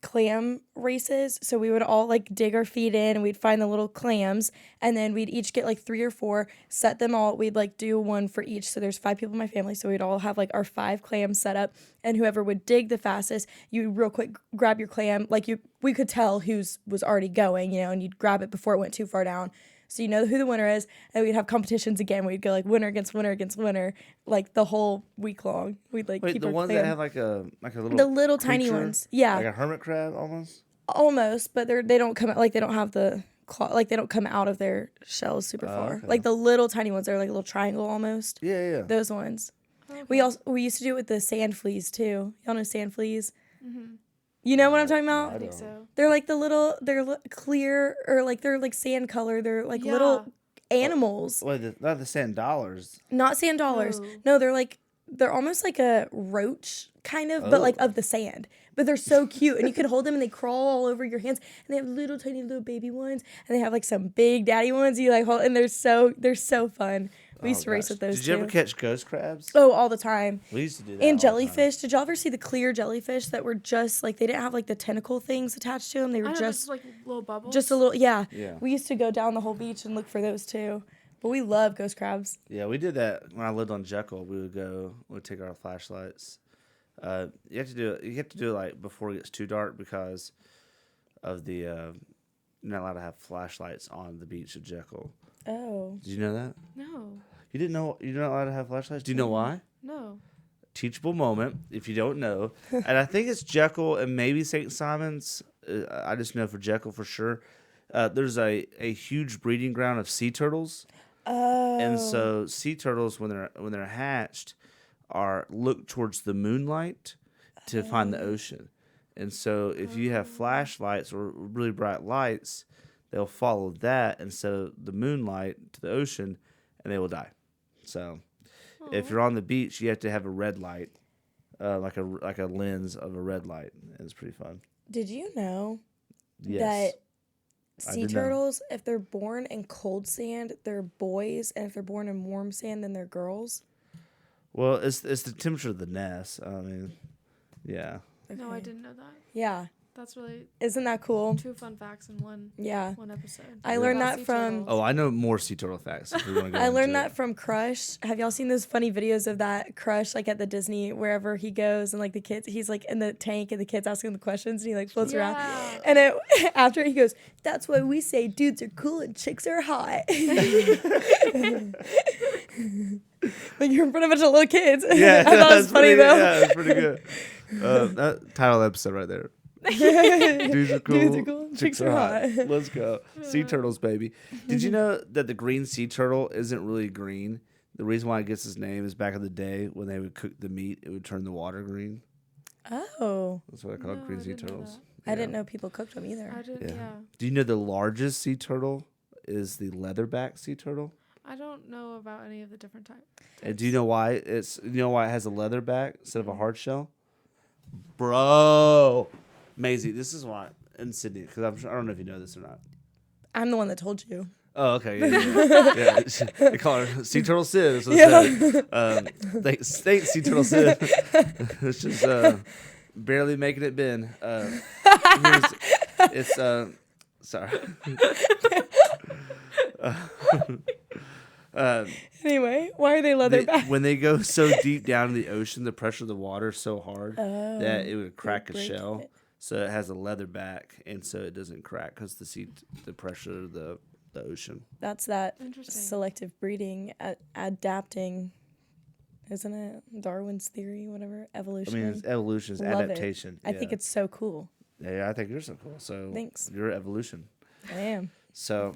S3: clam races. So we would all like dig our feet in and we'd find the little clams, and then we'd each get like 3 or 4, set them all. We'd like do one for each. So there's 5 people in my family. So we'd all have like our 5 clams set up, and whoever would dig the fastest, you real quick grab your clam. Like we could tell whose was already going, and you'd grab it before it went too far down. So you know who the winner is, and we'd have competitions again. We'd go like winner against winner against winner, like the whole week long. We'd like
S2: Wait,
S3: keep
S2: the
S3: our
S2: ones
S3: clam.
S2: that have like a little
S3: The little tiny
S2: creature?
S3: ones, yeah,
S2: Like a hermit crab almost.
S3: almost, but they don't come out, like they don't have the claw, like they don't come out of their shells super far.
S2: okay.
S3: Like the little tiny ones, they're like a little triangle almost.
S2: Yeah.
S3: Those ones.
S4: Okay.
S3: We used to do it with the sand fleas too. Y'all know sand fleas? You know what I'm talking about?
S4: I think so.
S3: They're like clear, or like they're like sand color. They're like
S4: Yeah.
S3: little animals.
S2: Wait, not the sand dollars.
S3: Not sand dollars.
S4: Oh.
S3: No, they're almost like a roach kind of, but like of the sand. But they're so cute, and you can hold them and they crawl all over your hands. And they have little tiny little baby ones, and they have like some big daddy ones. You like hold, and they're so fun. We used to race with those
S2: Did you
S3: too.
S2: ever catch ghost crabs?
S3: Oh, all the time.
S2: We used to do that.
S3: And
S2: all the time.
S3: jellyfish. Did y'all ever see the clear jellyfish that were just like, they didn't have like the tentacle things attached to them? They
S4: I
S3: were
S4: know,
S3: just
S4: like little bubbles.
S3: just a little, yeah.
S2: Yeah.
S3: We used to go down the whole beach and look for those too. But we love ghost crabs.
S2: Yeah, we did that when I lived on Jekyll. We'd take our flashlights. You have to do it like before it gets too dark because of the you're not allowed to have flashlights on the beach of Jekyll.
S3: Oh.
S2: Did you know that?
S4: No.
S2: You didn't know you're not allowed to have flashlights? Do you know why?
S4: No.
S2: Teachable moment if you don't know. And I think it's Jekyll and maybe St. Simon's. I just know for Jekyll for sure. There's a huge breeding ground of sea turtles.
S3: Oh.
S2: And so sea turtles when they're hatched look towards the moonlight to find the ocean. And so if you have flashlights or really bright lights, they'll follow that instead of the moonlight to the ocean, and they will die. So if you're on the beach, you have to have a red light like a lens of a red light. It's pretty fun.
S3: Did you know
S2: Yes.
S3: that
S2: I
S3: sea
S2: did know.
S3: turtles, if they're born in cold sand, they're boys, and if they're born in warm sand, then they're girls?
S2: Well, it's the temperature of the nest. I mean, yeah.
S4: No, I
S3: Okay.
S4: didn't know that.
S3: Yeah.
S4: That's really
S3: Isn't that cool?
S4: 2 fun facts in one
S3: Yeah.
S4: episode.
S3: I learned
S4: About
S3: that
S4: sea
S3: from-
S4: turtles.
S2: Oh, I know more sea turtle facts. If we want to go
S3: I learned
S2: into
S3: that
S2: it.
S3: from Crush. Have y'all seen those funny videos of that Crush, like at the Disney, wherever he goes, and like the kids, he's like in the tank, and the kids asking him the questions, and he like floats around.
S4: Yeah.
S3: And after he goes, that's why we say dudes are cool and chicks are hot. Like you're in front of a bunch of little kids.
S2: Yeah,
S3: I thought it was
S2: that's
S3: funny
S2: pretty,
S3: though.
S2: Yeah, that's pretty good. That title episode right there. Dudes are cool.
S3: Dudes are cool,
S2: Chicks are hot. Let's go. Sea turtles, baby. Did you know that the green sea turtle isn't really green? The reason why it gets its name is back in the day when they would cook the meat, it would turn the water green.
S3: Oh,
S2: That's what I call
S4: No,
S2: green
S4: I
S2: sea
S4: didn't know
S2: turtles.
S3: I didn't know people cooked them either.
S4: I didn't.
S2: Yeah.
S4: Yeah.
S2: Do you know the largest sea turtle is the leatherback sea turtle?
S4: I don't know about any of the different types.
S2: And do you know why it has a leather back instead of a hard shell? Bro, Maisie, this is why in Sydney, because I don't know if you know this or not.
S3: I'm the one that told you.
S2: Oh, okay. Yeah. They call her Sea Turtle Sid. That's what it said. Thanks, Sea Turtle Sid. It's just barely making it bend. It's sorry.
S3: Anyway, why are they leatherback?
S2: When they go so deep down in the ocean, the pressure of the water is so hard that it would crack a
S3: break
S2: shell.
S3: it.
S2: So it has a leather back, and so it doesn't crack because the pressure of the ocean.
S3: That's that
S4: Interesting.
S3: selective breeding, adapting, isn't it? Darwin's theory, whatever,
S2: I
S3: evolution.
S2: mean, it's evolution, it's
S3: Love it.
S2: adaptation.
S3: I think it's so cool.
S2: Yeah, I think you're so cool. So
S3: Thanks.
S2: You're evolution.
S3: I am.
S2: So,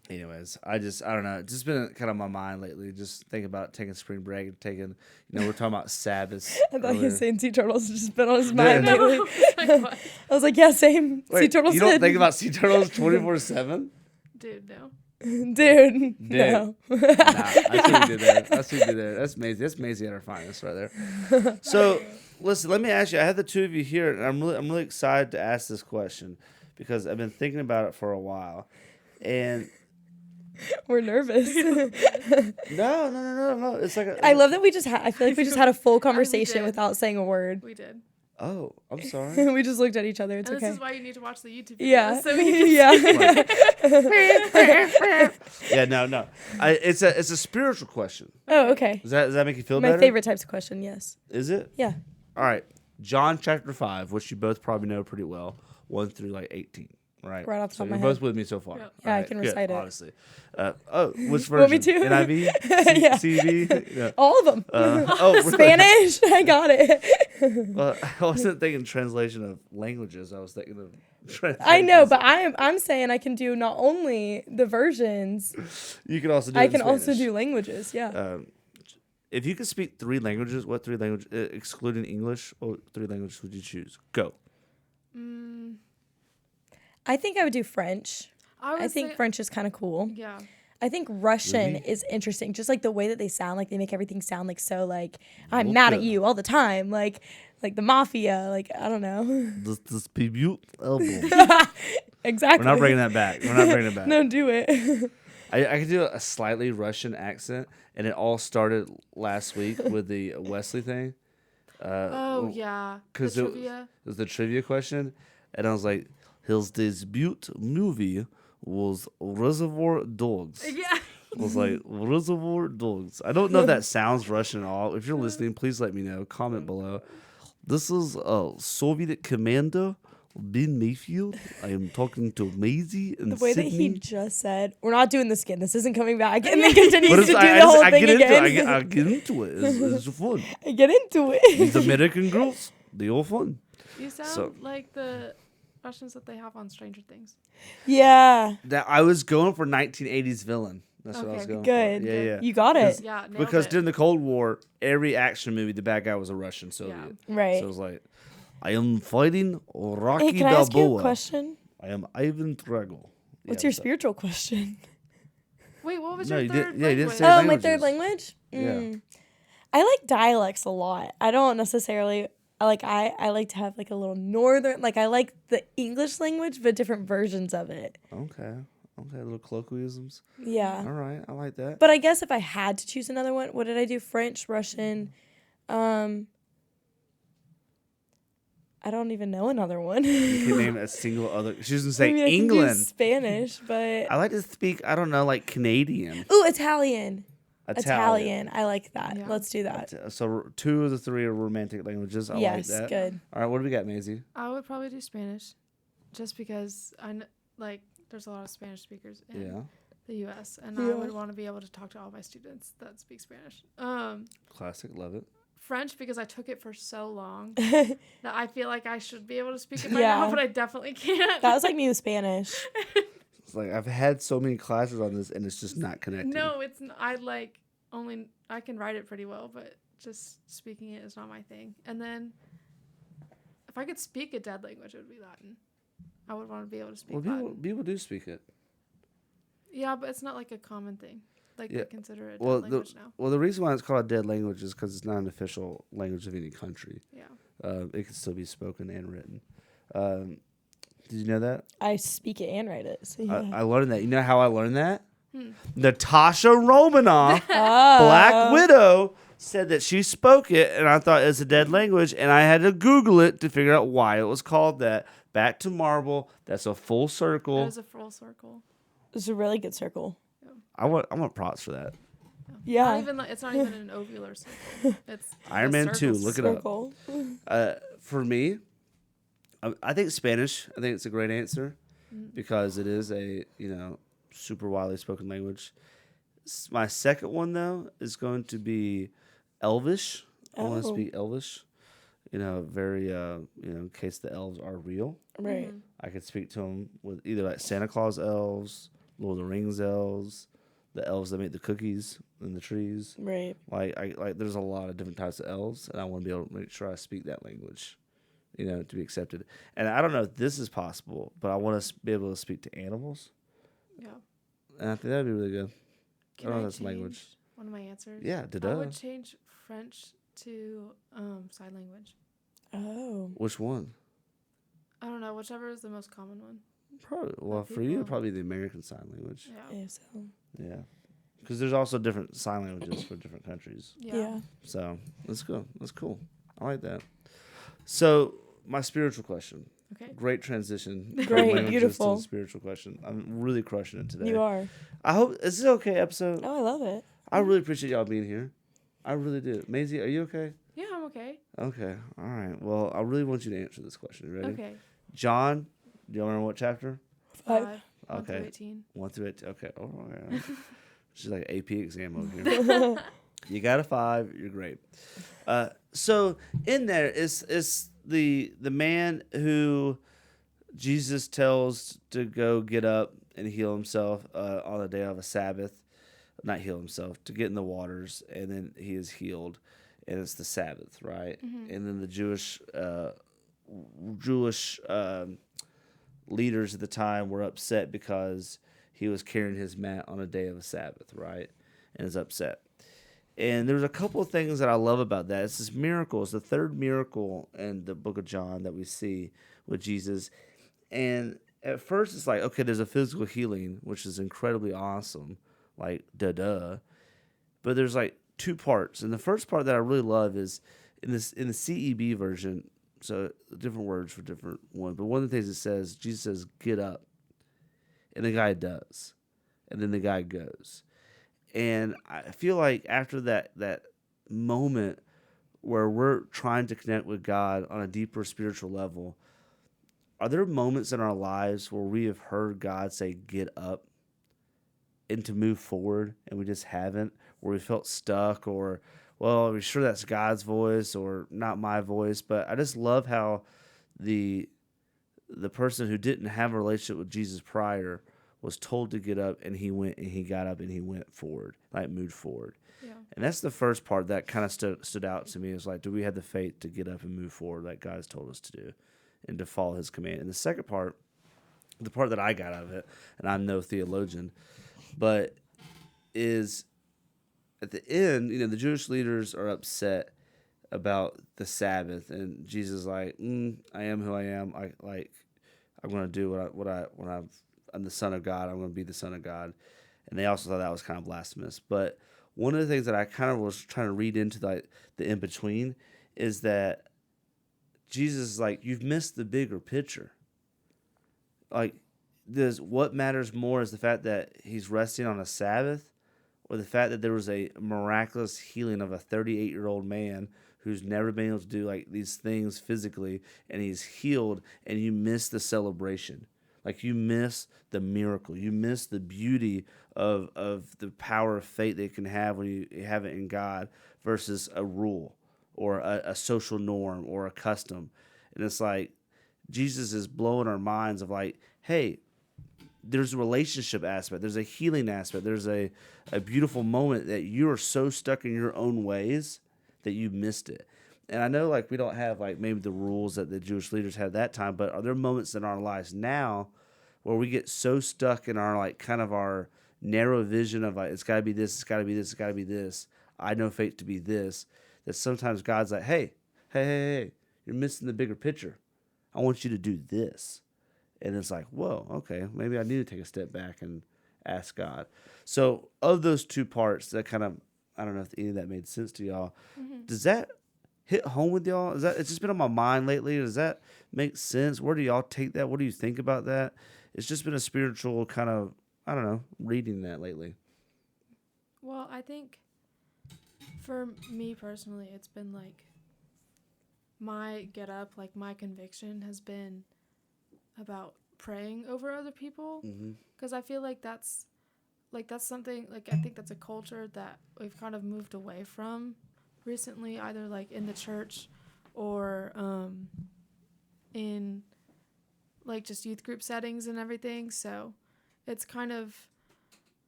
S2: anyways, I don't know. It's just been kind of on my mind lately. Just thinking about taking spring break and taking, we're talking about Sabbath.
S3: I thought he was
S2: earlier.
S3: saying sea turtles has just been on his mind
S2: Yeah.
S3: lately.
S4: Like, what?
S3: I was like, yeah, same. sea
S2: Wait,
S3: turtles.
S2: you don't think about sea turtles 24/7?
S4: Dude, no.
S3: Dude, no.
S2: Nah, I see what you did there. That's Maisie. That's Maisie at her finest right there. So, listen, let me ask you. I have the two of you here, and I'm really excited to ask this question because I've been thinking about it for a while, and
S3: We're nervous.
S2: no. It's like
S3: I love that we just had. I feel like we just had a full conversation
S4: did.
S3: without saying a word.
S4: We did.
S2: Oh, I'm sorry.
S3: We just looked at each other. It's
S4: And
S3: okay.
S4: this is why you need to watch the YouTube video.
S3: Yeah.
S4: So you can
S3: Yeah.
S2: Yeah, no. It's a spiritual question.
S3: Oh, okay.
S2: Does that make you feel
S3: My
S2: better?
S3: favorite types of question. Yes.
S2: Is it?
S3: Yeah.
S2: All right. John chapter 5, which you both probably know pretty well, 1 through 18. Right.
S3: Right off the
S2: so
S3: top of my
S2: you're both
S3: head.
S2: with me so far.
S4: Yep.
S3: Yeah, I
S2: Alright,
S3: can
S2: good,
S3: recite it.
S2: Honestly. Which version?
S3: Want me to?
S2: NIV?
S3: Yeah.
S2: CV? Yeah.
S3: All of them.
S2: Really?
S3: Spanish. I got it.
S2: Well, I wasn't thinking translation of languages. I was thinking of translation.
S3: I know, but I'm saying I can do not only the versions.
S2: You can also do it
S3: I
S2: in
S3: can also
S2: Spanish.
S3: do languages. Yeah.
S2: If you could speak 3 languages, what 3 languages, excluding English, what 3 languages would you choose? Go.
S3: I think I would do French. I think
S4: French.
S3: French is kind of cool.
S4: Yeah.
S3: I think Russian
S2: Really?
S3: is interesting. Just like the way that they sound, like they make everything sound like so like I'm mad at
S2: Okay.
S3: you all the time, like the mafia, like I don't know.
S2: This album.
S3: Exactly.
S2: We're not bringing that back.
S3: No, do it.
S2: I could do a slightly Russian accent, and it all started last week with the Wesley thing.
S4: Oh, yeah. The
S2: 'cause it
S4: trivia.
S2: was the trivia question, and I was like, his debut movie was Reservoir Dogs.
S4: Yeah.
S2: I was like, Reservoir Dogs. I don't know if that sounds Russian at all. If you're listening, please let me know. Comment below. This is Soviet commander Ben Mayfield. I am talking to Maisie and
S3: The way that
S2: Sydney.
S3: he just said, "We're not doing this again. This isn't coming back," and then continues
S2: But
S3: to
S2: it's,
S3: do
S2: I,
S3: the whole
S2: I
S3: thing
S2: get into
S3: again.
S2: it. I get into it. It's fun.
S3: I get into it.
S2: These American girls, they all fun.
S4: You sound
S2: So-
S4: like the Russians that they have on Stranger Things.
S3: Yeah,
S2: That I was going for 1980s villain. That's what I was
S4: Okay,
S2: going
S3: good.
S2: for. Yeah.
S3: You got it.
S4: Yeah, nailed
S2: Because
S4: it.
S2: during the Cold War, every action movie, the bad guy was a Russian Soviet.
S3: Right.
S2: So it was like, I am fighting Rocky
S3: Hey, can I ask you a
S2: Balboa.
S3: question?
S2: I am Ivan Drago.
S3: What's your spiritual question?
S4: Wait, what was
S2: No,
S4: your
S2: you
S4: third
S2: did- yeah, you didn't
S4: language?
S2: say
S3: Oh, my
S2: languages.
S3: third language?
S2: Yeah.
S3: I like dialects a lot. I don't necessarily I like to have like a little northern, like I like the English language but different versions of it.
S2: Okay. Little colloquialisms.
S3: Yeah.
S2: All right. I like that.
S3: But I guess if I had to choose another one, what did I do? French, Russian, I don't even know another one.
S2: You can name a single other. She was gonna say
S3: Maybe I can do
S2: England.
S3: Spanish, but
S2: I like to speak. I don't know, like Canadian.
S3: ooh, Italian. Italian. I like that.
S4: Yeah.
S3: Let's do that.
S2: So 2 of the 3 are romantic languages. I
S3: Yes,
S2: like that.
S3: good.
S2: All right. What do we got, Maisie?
S4: I would probably do Spanish, just because there's a lot of Spanish speakers in
S2: Yeah.
S4: the U.S. and I
S3: Yeah.
S4: would want to be able to talk to all my students that speak Spanish.
S2: Classic. Love it.
S4: French, because I took it for so long that I feel like I should be able to speak it by
S3: Yeah.
S4: now, but I definitely can't.
S3: That was like me with Spanish.
S2: It's like I've had so many classes on this, and it's just not connected.
S4: No, it's I can write it pretty well, but just speaking it is not my thing. And then if I could speak a dead language, it would be Latin. I would want to be able to speak
S2: Well,
S4: Latin.
S2: people do speak it.
S4: Yeah, but it's not like a common thing. Like
S2: Yeah.
S4: they consider it a
S2: Well,
S4: dead language now.
S2: Well, the reason why it's called a dead language is because it's not an official language of any country.
S4: Yeah.
S2: It can still be spoken and written. Did you know that?
S3: I speak it and write it. So yeah.
S2: I learned that. You know how I learned that?
S4: Hmm.
S2: Natasha Romanoff,
S3: Oh.
S2: Black Widow, said that she spoke it, and I thought it's a dead language, and I had to Google it to figure out why it was called that. Back to Marvel. That's a full circle.
S4: It is a full circle.
S3: It's a really good circle.
S2: I want props for that.
S3: Yeah.
S4: It's not even an ovular circle. It's
S2: Iron
S4: a
S2: Man 2,
S4: circle.
S2: look it up.
S3: Circle.
S2: For me, I think Spanish. I think it's a great answer because it is a super widely spoken language. My second one though is going to be Elvish. I want to
S3: Oh.
S2: speak Elvish. Very in case the elves are real.
S3: Right.
S4: Mhm.
S2: I could speak to them with either like Santa Claus elves, Lord of the Rings elves, the elves that make the cookies in the trees.
S3: Right.
S2: Like there's a lot of different types of elves, and I want to be able to make sure I speak that language, to be accepted. And I don't know if this is possible, but I want to be able to speak to animals,
S4: Yeah.
S2: and I think that'd be really good.
S4: Can
S2: I don't
S4: I
S2: know if that's
S4: change
S2: language.
S4: one of my answers?
S2: Yeah,
S4: I would change French to sign language.
S3: Oh.
S2: Which one?
S4: I don't know, whichever is the most common one.
S2: Probably. Well, for you,
S4: people.
S2: it'd probably the American Sign Language.
S4: Yeah.
S3: Yeah. So.
S2: Yeah, because there's also different sign languages for different countries.
S3: Yeah.
S2: So let's go. That's cool. I like that. So my spiritual question.
S4: Okay.
S2: Great transition. from
S3: Great,
S2: languages
S3: beautiful.
S2: To the spiritual question. I'm really crushing it today.
S3: You are.
S2: I hope is this an okay episode?
S3: Oh, I love it.
S2: I really appreciate y'all being here. I really do. Maisie, are you okay?
S4: Yeah, I'm okay.
S2: Okay. All right. Well, I really want you to answer this question. You ready?
S4: Okay.
S2: John, do you remember what chapter?
S3: 5.
S4: 1 through
S2: Okay.
S4: 18.
S2: 1 through 8. Okay. Oh, okay. She's like AP exam over here. You got a 5. You're great. So in there is the man who Jesus tells to go get up and heal himself on the day of a Sabbath. Not heal himself, to get in the waters, and then he is healed, and it's the Sabbath, right?
S4: Mm-hmm.
S2: And then the Jewish leaders at the time were upset because he was carrying his mat on a day of a Sabbath, right? And is upset. And there's a couple of things that I love about that. It's this miracle. It's the third miracle in the book of John that we see with Jesus. And at first it's like, okay, there's a physical healing, which is incredibly awesome. Like, duh. But there's like 2 parts. And the first part that I really love is in the CEB version, so different words for different ones. But one of the things it says, Jesus says, get up. And the guy does. And then the guy goes. And I feel like after that moment where we're trying to connect with God on a deeper spiritual level, are there moments in our lives where we have heard God say, get up, and to move forward, and we just haven't, where we felt stuck, or, well, are we sure that's God's voice or not my voice? But I just love how the person who didn't have a relationship with Jesus prior was told to get up, and he went, and he got up, and he went forward, like moved forward.
S4: Yeah.
S2: And that's the first part that kind of stood out to me. Is like, do we have the faith to get up and move forward like God's told us to do, and to follow his command? And the second part, the part that I got out of it, and I'm no theologian, but is at the end, the Jewish leaders are upset about the Sabbath, and Jesus is like, I am who I am. I'm going to do I'm the Son of God. I'm going to be the Son of God. And they also thought that was kind of blasphemous. But one of the things that I kind of was trying to read into the in between is that Jesus is like, you've missed the bigger picture. Like, what matters more is the fact that he's resting on a Sabbath, or the fact that there was a miraculous healing of a 38-year-old man who's never been able to do like these things physically, and he's healed, and you miss the celebration. Like, you miss the miracle. You miss the beauty of the power of faith that you can have when you have it in God versus a rule or a social norm or a custom. And it's like Jesus is blowing our minds of like, hey, there's a relationship aspect. There's a healing aspect. There's a beautiful moment that you are so stuck in your own ways that you missed it. And I know like we don't have like maybe the rules that the Jewish leaders had that time, but are there moments in our lives now where we get so stuck in our like kind of our narrow vision of like, it's got to be this, it's got to be this, it's got to be this. I know faith to be this. That sometimes God's like, hey, you're missing the bigger picture. I want you to do this. And it's like, whoa, okay, maybe I need to take a step back and ask God. So of those two parts, that kind of, I don't know if any of that made sense to y'all. Mm-hmm. Does that hit home with y'all? It's just been on my mind lately. Does that make sense? Where do y'all take that? What do you think about that? It's just been a spiritual kind of, I don't know, reading that lately.
S4: Well, I think for me personally, it's been like my get up, like my conviction has been about praying over other people, because I feel like that's something, like I think that's a culture that we've kind of moved away from recently, either like in the church or in like just youth group settings and everything. So it's kind of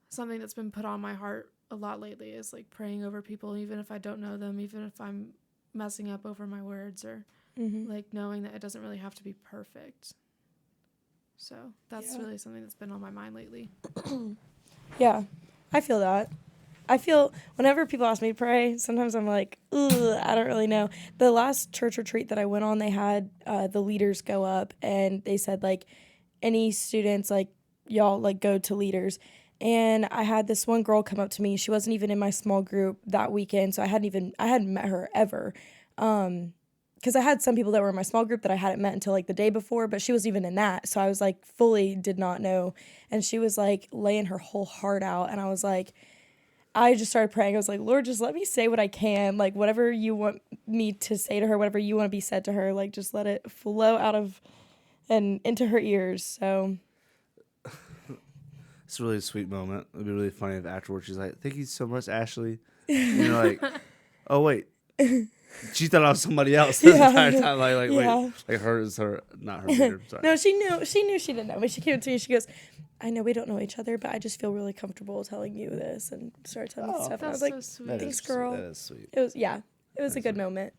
S4: something that's been put on my heart a lot lately, is like praying over people, even if I don't know them, even if I'm messing up over my words, or like knowing that it doesn't really have to be perfect. So that's really something that's been on my mind lately.
S3: Yeah, I feel that. I feel whenever people ask me to pray, sometimes I'm like, ugh, I don't really know. The last church retreat that I went on, they had the leaders go up, and they said, like, any students, like, y'all, like, go to leaders. And I had this one girl come up to me. She wasn't even in my small group that weekend, so I hadn't met her ever. Because I had some people that were in my small group that I hadn't met until like the day before, but she wasn't even in that. So I was like fully did not know. And she was like laying her whole heart out. And I was like, I just started praying. I was like, Lord, just let me say what I can. Like whatever you want me to say to her, whatever you want to be said to her, like just let it flow out of and into her ears. So
S2: it's a really sweet moment. It'd be really funny if afterwards she's like, thank you so much, Ashley. And you're like, oh, wait. She thought I was somebody else the entire time. Like wait, like her is her, not her leader. Sorry.
S3: No, she knew she didn't know. When she came to me, she goes, I know we don't know each other, but I just feel really comfortable telling you this, and started telling me stuff. And I was like,
S4: so sweet.
S3: Thanks, girl.
S2: That is sweet.
S3: It was a good moment.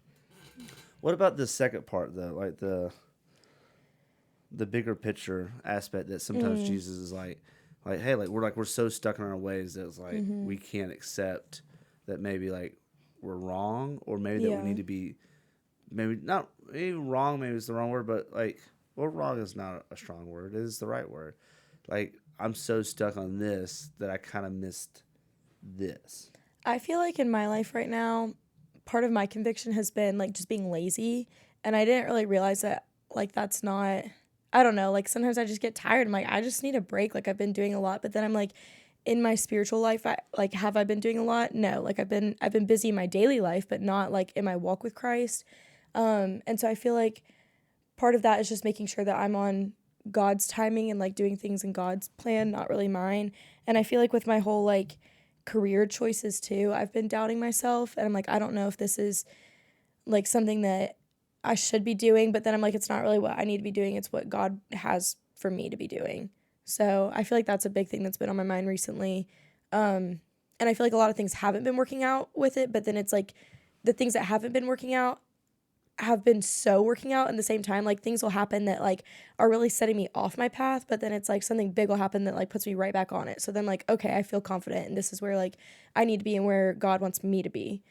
S2: What about the second part though? Like the bigger picture aspect that sometimes Jesus is like, hey, like we're so stuck in our ways that it's like we can't accept that maybe like we're wrong, or maybe that we need to be, maybe not, maybe wrong, maybe it's the wrong word, but like, well, wrong is not a strong word. It is the right word. Like, I'm so stuck on this that I kind of missed this.
S3: I feel like in my life right now, part of my conviction has been like just being lazy, and I didn't really realize that like that's not, I don't know, like sometimes I just get tired. I'm like, I just need a break. Like I've been doing a lot, but then I'm like, in my spiritual life, have I been doing a lot? No, like I've been busy in my daily life, but not like in my walk with Christ. And so I feel like part of that is just making sure that I'm on God's timing and like doing things in God's plan, not really mine. And I feel like with my whole like career choices too, I've been doubting myself, and I'm like, I don't know if this is like something that I should be doing, but then I'm like, it's not really what I need to be doing. It's what God has for me to be doing. So I feel like that's a big thing that's been on my mind recently. And I feel like a lot of things haven't been working out with it, but then it's like the things that haven't been working out have been so working out in the same time. Like things will happen that like are really setting me off my path, but then it's like something big will happen that like puts me right back on it. So then like, okay, I feel confident and this is where like I need to be and where God wants me to be.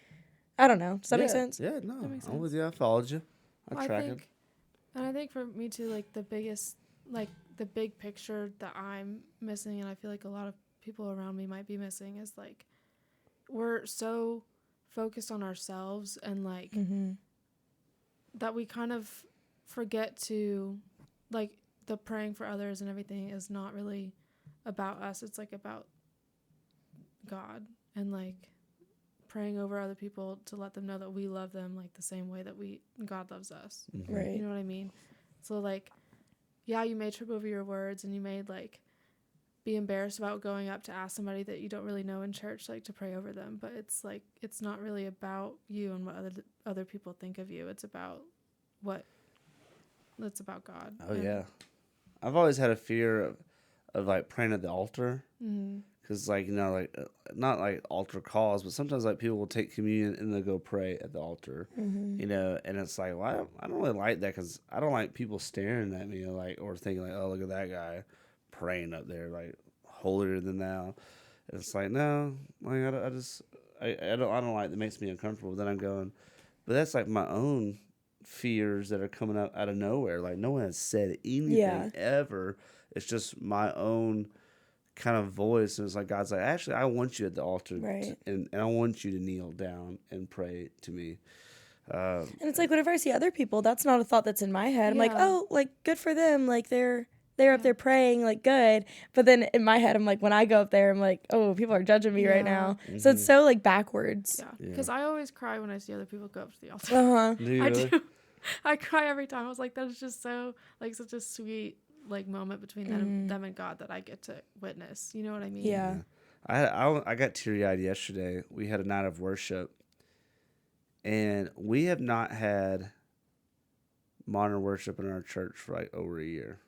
S3: I don't know. Does that make sense?
S2: Yeah, no,
S4: That makes
S2: I'm
S4: sense.
S2: with you. I followed you.
S4: Well,
S2: track it.
S4: And I think for me too, like the biggest, like the big picture that I'm missing, and I feel like a lot of people around me might be missing, is like we're so focused on ourselves and like that we kind of forget to, like, the praying for others and everything is not really about us. It's like about God and like praying over other people to let them know that we love them like the same way that God loves us.
S3: Right.
S4: You know what I mean? So like, yeah, you may trip over your words and you may like be embarrassed about going up to ask somebody that you don't really know in church like to pray over them, but it's like it's not really about you and what other people think of you. It's about God.
S2: Oh yeah, I've always had a fear of like praying at the altar.
S4: Mm-hmm.
S2: Because, like, you know, like, not like altar calls, but sometimes, like, people will take communion and they'll go pray at the altar, you know, and it's like, well, I don't really like that because I don't like people staring at me, you know, like, or thinking, like, oh, look at that guy praying up there, like, holier than thou. And it's like, no, like, I don't like that. Makes me uncomfortable. Then I'm going, but that's, like, my own fears that are coming out of nowhere. Like, no one has said anything ever. It's just my own kind of voice, and it's like God's like, actually, I want you at the altar,
S3: Right.
S2: and I want you to kneel down and pray to me.
S3: And it's like whenever I see other people, that's not a thought that's in my head. I'm like,
S4: Yeah.
S3: oh, like good for them, like they're up there praying, like good. But then in my head, I'm like, when I go up there, I'm like, oh, people are judging me right now. So it's so like backwards.
S4: Yeah, because I always cry when I see other people go up to the altar.
S3: Uh-huh.
S2: Do you
S4: I
S2: really?
S4: do. I cry every time. I was like, that is just so like such a sweet like moment between them and God that I get to witness. You know what I mean?
S3: Yeah.
S2: I got teary-eyed yesterday. We had a night of worship, and we have not had modern worship in our church for like over a year.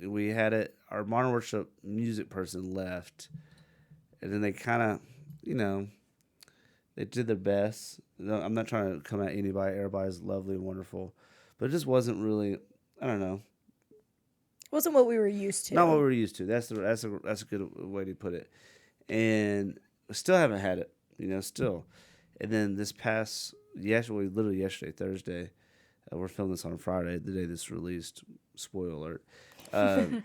S2: We had it. Our modern worship music person left, and then they kind of, you know, they did their best. I'm not trying to come at anybody. Everybody's lovely and wonderful, but it just wasn't really. I don't know.
S3: Wasn't what we were used to.
S2: Not what we're used to. That's a good way to put it. And still haven't had it, you know, still. And then this past literally yesterday, Thursday, we're filming this on Friday, the day this released. Spoiler alert.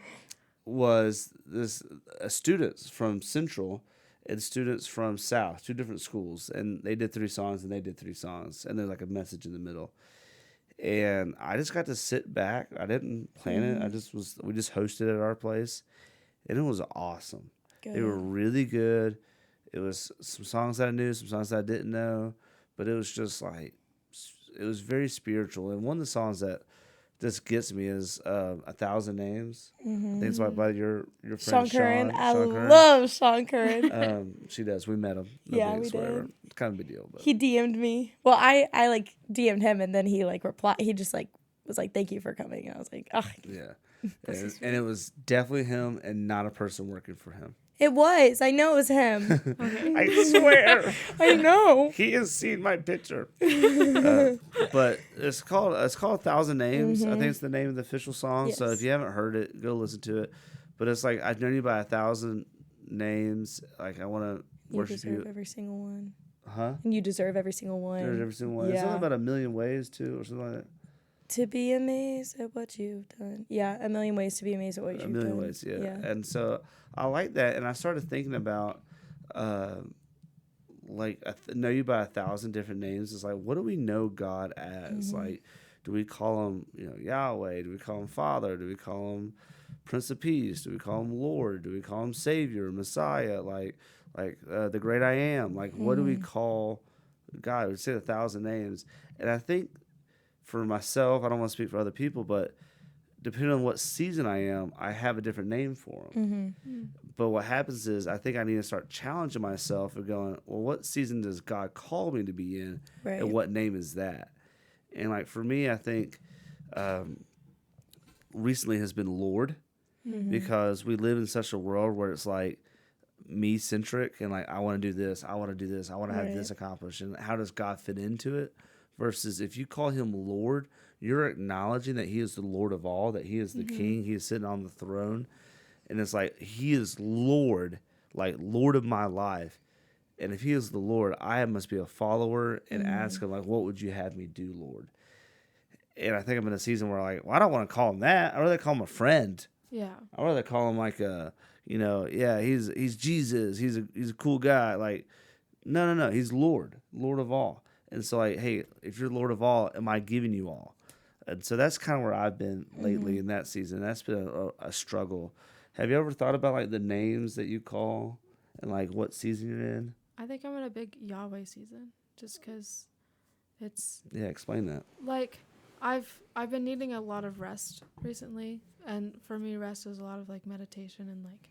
S2: Was this students from Central and students from South, two different schools, and they did 3 songs, and they did 3 songs, and there's like a message in the middle. And I just got to sit back. I didn't plan it. We just hosted at our place, and it was awesome.
S3: Good.
S2: They were really good. It was some songs that I knew, some songs that I didn't know, but it was just like, it was very spiritual. And one of the songs that just gets me is 1,000 Names. I think it's by your friend
S3: Sean Curran. I
S2: Sean Curran.
S3: love Sean Curran.
S2: She does. We met him.
S3: Yeah, we did.
S2: It's kind of a big deal. But.
S3: He DM'd me. Well, I like DM'd him, and then he like replied. He just like was like, "Thank you for coming." And I was like, "Oh."
S2: Yeah. And it was definitely him and not a person working for him.
S3: It was. I know it was him.
S2: I swear.
S3: I know.
S2: He has seen my picture. But it's called 1,000 Names. I think it's the name of the official song. So
S3: Yes.
S2: if you haven't heard it, go listen to it. But it's like, I've known you by 1,000 names. Like, I want to
S3: You
S2: worship
S3: deserve
S2: you.
S3: every single one.
S2: Huh?
S3: And you deserve every single one.
S2: There's every single one. It's
S3: Yeah.
S2: only about 1,000,000 ways, too, or something like that.
S3: To be amazed at what you've done. Yeah, 1,000,000 ways to be amazed at what you've done.
S2: 1,000,000 ways, yeah. And so I like that. And I started thinking about, like, know you by 1,000 different names. It's like, what do we know God as? Like, do we call him, you know, Yahweh? Do we call him Father? Do we call him Prince of Peace? Do we call him Lord? Do we call him Savior, Messiah? Like the Great I Am? Like, what do we call God? We say 1,000 names. And I think for myself, I don't want to speak for other people, but depending on what season I am, I have a different name for him. But what happens is, I think I need to start challenging myself and going, well, what season does God call me to be in?
S3: Right.
S2: And what name is that? And like for me, I think recently has been Lord, because we live in such a world where it's like me centric and like, I want to do this, I want to do this, I want to have this accomplished. And how does God fit into it versus if you call him Lord, you're acknowledging that he is the Lord of all, that he is the king, he is sitting on the throne. And it's like, he is Lord, like Lord of my life. And if he is the Lord, I must be a follower and ask him, like, what would you have me do, Lord? And I think I'm in a season where, like, well, I don't want to call him that. I'd rather call him a friend.
S4: Yeah.
S2: I'd rather call him like a, he's Jesus. He's a cool guy. Like, no. He's Lord of all. And so, like, hey, if you're Lord of all, am I giving you all? And so that's kind of where I've been lately in that season. That's been a struggle. Have you ever thought about, like, the names that you call and, like, what season you're in?
S4: I think I'm in a big Yahweh season just because it's
S2: Yeah, explain that.
S4: like I've been needing a lot of rest recently, and for me rest is a lot of like meditation and like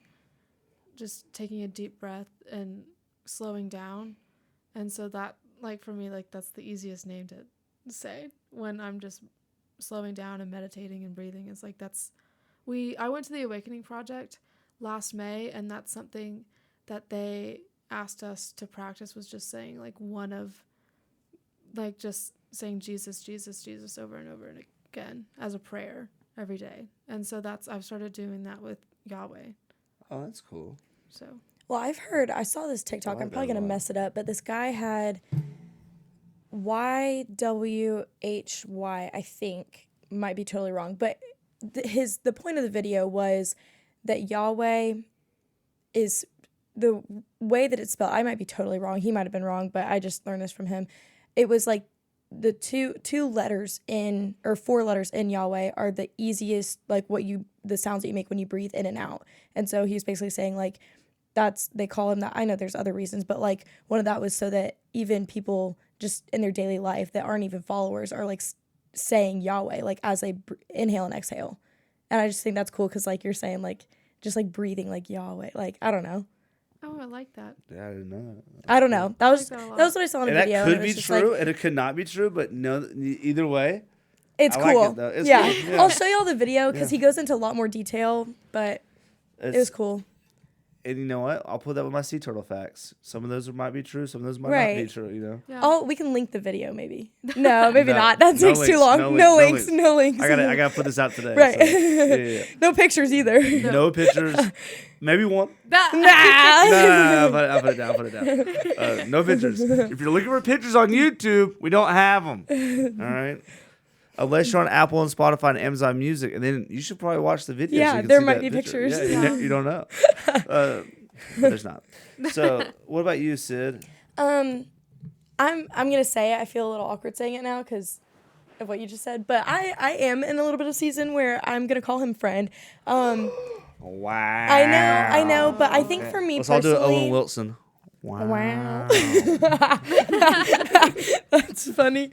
S4: just taking a deep breath and slowing down. And so that, like, for me, like, that's the easiest name to say when I'm just slowing down and meditating and breathing. It's like I went to the Awakening Project last May, and that's something that they asked us to practice, was just saying like one of like just saying Jesus, Jesus, Jesus over and over and again as a prayer every day. And so I've started doing that with Yahweh.
S2: Oh, that's cool.
S4: So
S3: Well, I saw this TikTok.
S2: like
S3: I'm probably
S2: that a
S3: going to
S2: lot.
S3: mess it up, but this guy had YWHY, I think. Might be totally wrong. But the point of the video was that Yahweh is the way that it's spelled. I might be totally wrong. He might have been wrong, but I just learned this from him. It was like the two letters in, or four letters in Yahweh are the easiest, like the sounds that you make when you breathe in and out. And so he was basically saying like, they call him that. I know there's other reasons, but like one of that was so that even people just in their daily life that aren't even followers are like saying Yahweh, like as they inhale and exhale. And I just think that's cool because like you're saying like, just like breathing like Yahweh, like, I don't know.
S4: oh, I like that.
S2: Yeah, I didn't know that.
S3: I don't know. That was
S4: like that a lot.
S3: that was what I saw in the
S2: And
S3: video.
S2: that could
S3: and it
S2: be
S3: was just,
S2: true,
S3: like,
S2: and it could not be true, but no, either way.
S3: it's
S2: I like
S3: cool.
S2: it, though. It's
S3: yeah.
S2: cool. Yeah.
S3: I'll show y'all the video because
S2: Yeah.
S3: he goes into a lot more detail, but it was cool.
S2: And you know what? I'll put that with my sea turtle facts. Some of those might be true. Some of those might not be
S3: Right.
S2: true, you know?
S4: Yeah.
S3: Oh, we can link the video maybe. No, maybe
S2: No,
S3: not. That
S2: no
S3: takes too
S2: links,
S3: long.
S2: no
S3: No
S2: links,
S3: links. No links.
S2: I gotta put this out today.
S3: Right.
S2: So, yeah.
S3: No pictures either.
S2: No pictures. Maybe one.
S3: Nah.
S2: No, I'll put it down. No pictures. If you're looking for pictures on YouTube, we don't have them. All right? Unless you're on Apple and Spotify and Amazon Music, and then you should probably watch the video.
S3: Yeah,
S2: so you can
S3: there
S2: see
S3: might
S2: that
S3: be
S2: picture.
S3: pictures.
S2: Yeah,
S4: Yeah.
S2: You don't know. But there's not. So, what about you, Sid?
S3: I'm gonna say it. I feel a little awkward saying it now because of what you just said, but I am in a little bit of season where I'm gonna call him friend.
S2: Wow.
S3: I know, but I think for me
S2: Let's all do
S3: personally,
S2: Owen Wilson. Wow.
S3: Wow. That's funny.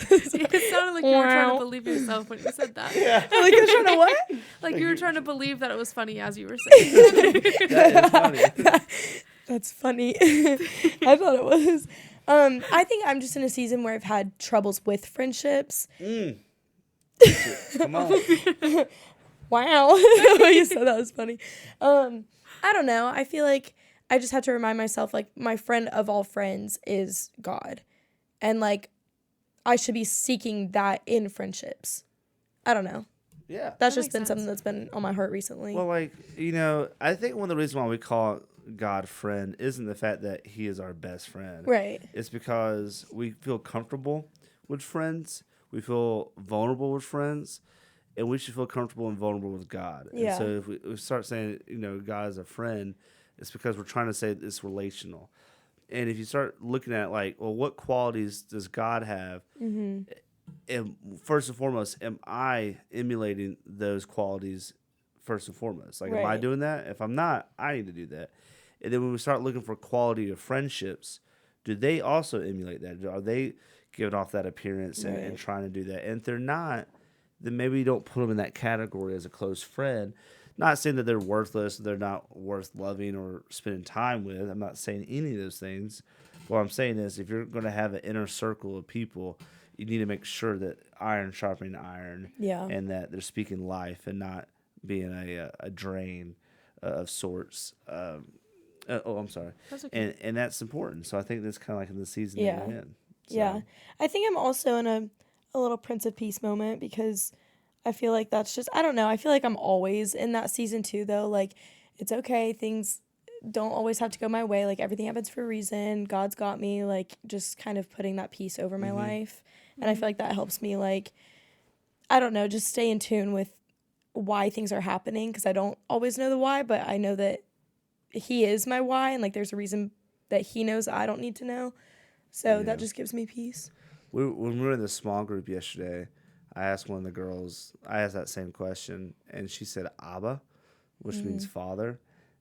S4: It sounded like you were trying to believe yourself when you said that.
S3: Like you're trying to what?
S4: Like you were trying to believe that it was funny as you were saying it.
S2: That is funny.
S3: That's funny. I thought it was. I think I'm just in a season where I've had troubles with friendships.
S2: Come on.
S3: Wow. You said that was funny. I don't know. I feel like I just have to remind myself, like, my friend of all friends is God. And, like, I should be seeking that in friendships. I don't know.
S2: Yeah.
S3: That's
S4: That
S3: just
S4: makes
S3: been
S4: sense.
S3: something that's been on my heart recently.
S2: Well, like, I think one of the reasons why we call God friend isn't the fact that he is our best friend.
S3: Right.
S2: It's because we feel comfortable with friends. We feel vulnerable with friends. And we should feel comfortable and vulnerable with God.
S3: Yeah.
S2: And so if we start saying, God is a friend, it's because we're trying to say it's relational. And if you start looking at, like, well, what qualities does God have?
S3: Mm-hmm.
S2: And first and foremost, am I emulating those qualities first and foremost? Like, am I
S3: Right.
S2: doing that? If I'm not, I need to do that. And then when we start looking for quality of friendships, do they also emulate that? Are they giving off that appearance and
S3: Right.
S2: trying to do that? And if they're not, then maybe you don't put them in that category as a close friend. Not saying that they're worthless, they're not worth loving or spending time with. I'm not saying any of those things. What I'm saying is, if you're going to have an inner circle of people, you need to make sure that iron sharpening iron,
S3: Yeah.
S2: and that they're speaking life and not being a drain of sorts. I'm sorry.
S4: That's okay.
S2: And that's important. So I think that's kind of like in the season
S3: Yeah.
S2: that we're in. So,
S3: Yeah. I think I'm also in a little Prince of Peace moment because I feel like that's just, I don't know. I feel like I'm always in that season too, though. Like, it's okay. Things don't always have to go my way. Like, everything happens for a reason. God's got me. Like, just kind of putting that peace over my life. And I feel like that helps me, like, I don't know, just stay in tune with why things are happening because I don't always know the why, but I know that he is my why and, like, there's a reason that he knows I don't need to know. So that just gives me peace.
S2: When we were in the small group yesterday, I asked one of the girls, I asked that same question, and she said Abba, which means father.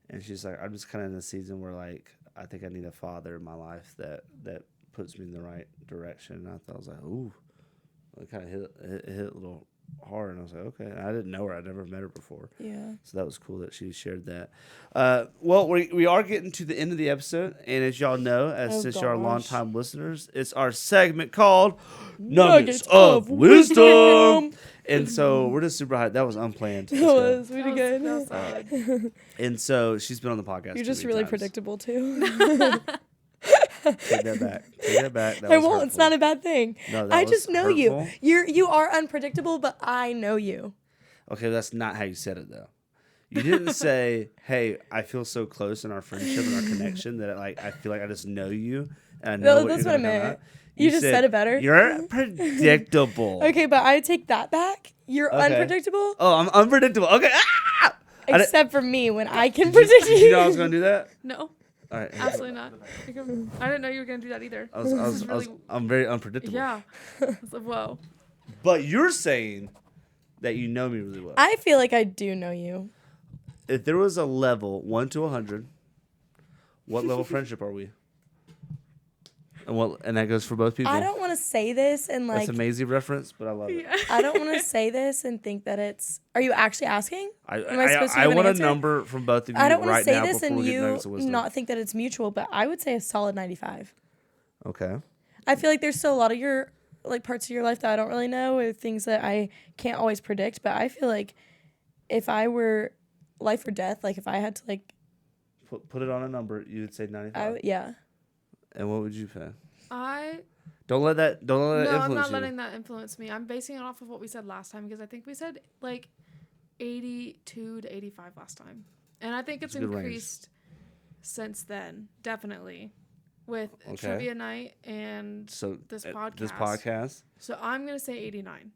S2: And she's like, I'm just kind of in a season where, like, I think I need a father in my life that puts me in the right direction. And I thought, I was like, ooh, it kind of hit a little hard. And I was like, okay. And I didn't know her. I'd never met her before.
S3: Yeah.
S2: So that was cool that she shared that. Well, we are getting to the end of the episode. And as y'all know, since y'all are longtime listeners, it's our segment called Nuggets of Wisdom. And so we're just super hyped. That was unplanned.
S3: That was pretty good.
S4: That was solid.
S2: And so she's been on the podcast.
S3: You're just
S2: too
S3: really
S2: many times.
S3: predictable too.
S2: Take that back. Take that back. That
S3: I
S2: was
S3: won't. It's
S2: hurtful.
S3: not a bad thing.
S2: No, that
S3: I
S2: was
S3: just know
S2: hurtful.
S3: you are unpredictable, but I know you.
S2: Okay, that's not how you said it though. You didn't say, "Hey, I feel so close in our friendship and our connection that like I feel like I just know you and I know
S3: No, that's
S2: you're
S3: what I
S2: gonna come
S3: meant.
S2: out."
S3: You just said it better.
S2: You're predictable.
S3: Okay, but I take that back. You're
S2: Okay.
S3: unpredictable,
S2: Oh, I'm unpredictable. Okay. Ah!
S3: except for me when I can predict
S2: Did
S3: you.
S2: you know I was gonna do that?
S4: No,
S2: All right.
S4: absolutely not. I didn't know you were gonna do that either.
S2: I'm very unpredictable.
S4: Yeah. I was like, whoa.
S2: But you're saying that you know me really well.
S3: I feel like I do know you.
S2: If there was a level 1 to 100, what level friendship are we? And that goes for both people.
S3: I don't want to say this and like
S2: That's a Maisie reference, but I love it.
S3: I don't want to say this and think that it's. Are you actually asking?
S2: I
S3: supposed to
S2: I
S3: give an
S2: want a
S3: answer?
S2: number from both of you
S3: I don't want
S2: right
S3: to say
S2: now
S3: this
S2: before
S3: and
S2: we get
S3: you
S2: nuggets of wisdom.
S3: not think that it's mutual, but I would say a solid 95.
S2: Okay.
S3: I feel like there's still a lot of your like parts of your life that I don't really know, or things that I can't always predict. But I feel like if I were life or death, like if I had to like,
S2: Put it on a number, you would say 95.
S3: yeah.
S2: And what would you say? Don't let that influence you.
S4: I'm not letting that influence me. I'm basing it off of what we said last time because I think we said like 82 to 85 last time. And I think it's
S2: a good range.
S4: increased since then, definitely, with trivia night and this podcast. So I'm going to say 89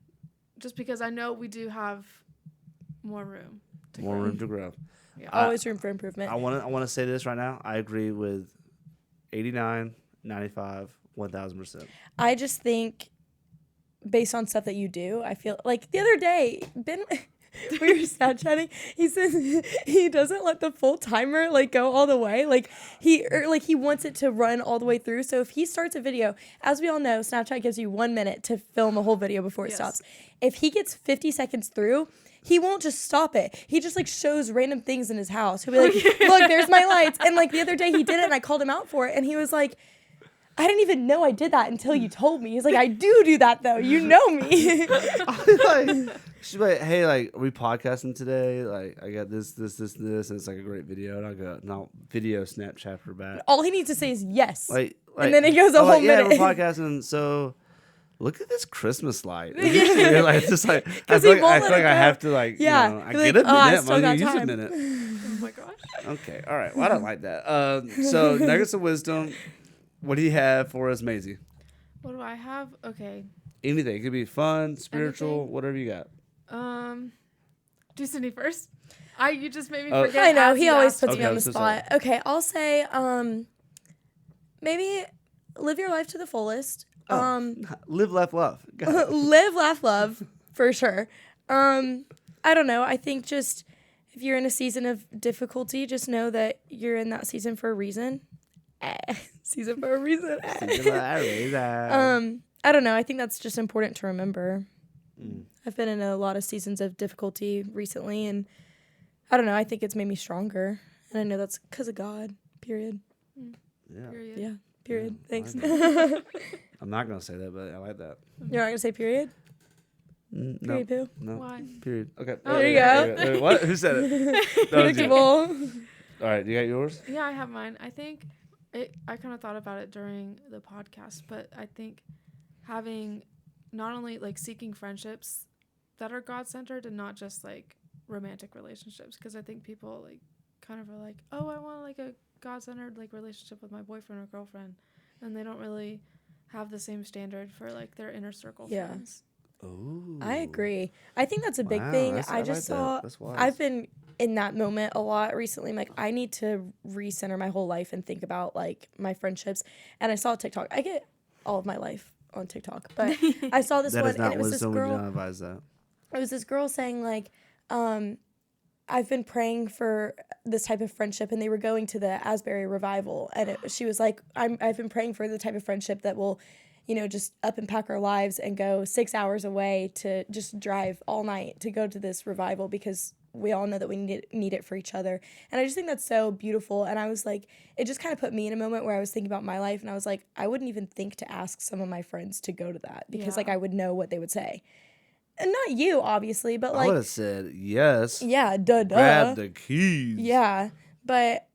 S4: just because I know we do have more room to grow.
S2: Room to grow.
S4: Yeah.
S3: Always room for improvement.
S2: I want to say this right now. I agree with 89, 95, 1000%.
S3: I just think based on stuff that you do, I feel like the other day, Ben, we were Snapchatting. He says he doesn't let the full timer like go all the way. Like he wants it to run all the way through. So if he starts a video, as we all know, Snapchat gives you 1 minute to film a whole video before it stops. If he gets 50 seconds through, he won't just stop it. He just like shows random things in his house. He'll be like, look, there's my lights. And like the other day he did it and I called him out for it. And he was like, I didn't even know I did that until you told me. He's like, I do that though. You know me.
S2: She's like, hey, like, are we podcasting today? Like, I got this, and it's like a great video. And I go, no, video Snapchat her back.
S3: All he needs to say is yes.
S2: Like
S3: and then it goes a whole
S2: like,
S3: minute.
S2: Yeah, we're podcasting, so look at this Christmas light. Like, just like, I
S3: he
S2: feel
S3: won't
S2: like
S3: let it
S2: I
S3: go.
S2: have to, like,
S3: Yeah.
S2: you know, I
S3: You're
S2: get
S3: like,
S2: a
S3: "Oh, I
S2: minute.
S3: still
S2: I'm
S3: got
S2: going to use a
S3: time."
S2: minute.
S4: Oh my gosh.
S2: Okay, all right. Well, I don't like that. So, Nuggets of Wisdom, what do you have for us, Maisie?
S4: What do I have? Okay.
S2: Anything. It could be fun, spiritual,
S4: Anything?
S2: whatever you got.
S4: Do Sydney first. You just made me forget.
S3: I know,
S4: as
S3: he
S4: you
S3: always
S4: asked
S3: puts
S4: me.
S3: me on
S2: I'm
S3: the
S2: so
S3: spot. Okay, I'll say maybe live your life to the fullest.
S2: Live, laugh, love. Got it.
S3: Live, laugh, love, for sure. I don't know. I think just if you're in a season of difficulty, just know that you're in that season for a reason. Season for a reason. I don't know. I think that's just important to remember. I've been in a lot of seasons of difficulty recently, and I don't know. I think it's made me stronger, and I know that's because of God. Period.
S2: Yeah.
S4: Period.
S3: Yeah. Period.
S2: Yeah,
S3: Thanks.
S2: I'm not going to say that, but I like that.
S3: You're not gonna say period?
S2: No.
S3: Period. Poo.
S2: No.
S4: Why?
S2: Period. Okay.
S3: Oh, there you go.
S2: Wait, what? Who said it? That was you.
S3: Predictable.
S2: All right, you got yours?
S4: Yeah, I have mine. I think I kind of thought about it during the podcast, but I think having not only like seeking friendships that are God-centered and not just like romantic relationships, because I think people like kind of are like, oh, I want like a God-centered like relationship with my boyfriend or girlfriend, and they don't really have the same standard for like their inner circle friends.
S2: Ooh.
S3: I agree. I think that's a big
S2: Wow,
S3: thing.
S2: I
S3: I just
S2: like that.
S3: saw.
S2: That's wise.
S3: I've been in that moment a lot recently. I'm like, I need to recenter my whole life and think about like my friendships. And I saw TikTok. I get all of my life on TikTok, but I saw this
S2: That
S3: one,
S2: is not
S3: and it was this
S2: wisdom. We do
S3: girl.
S2: not advise that.
S3: It was this girl saying like, I've been praying for this type of friendship, and they were going to the Asbury revival, and she was like, I've been praying for the type of friendship that will, just up and pack our lives and go 6 hours away to just drive all night to go to this revival because we all know that we need it for each other. And I just think that's so beautiful. And I was like, it just kind of put me in a moment where I was thinking about my life, and I was like, I wouldn't even think to ask some of my friends to go to that because like I would know what they would say. And not you, obviously, but
S2: I
S3: like,
S2: would have said yes.
S3: yeah, duh.
S2: Grab the keys.
S3: Yeah,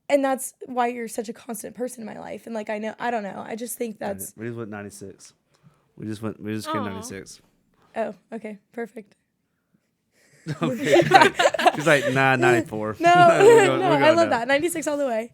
S3: and that's why you're such a constant person in my life. And like, I don't know. I just think that's.
S2: We just went 96. We just came 96.
S3: Oh, okay, perfect.
S2: Okay. She's like, nah, 94.
S3: No,
S2: We're
S3: no,
S2: going
S3: I love
S2: now.
S3: that. 96 all the way.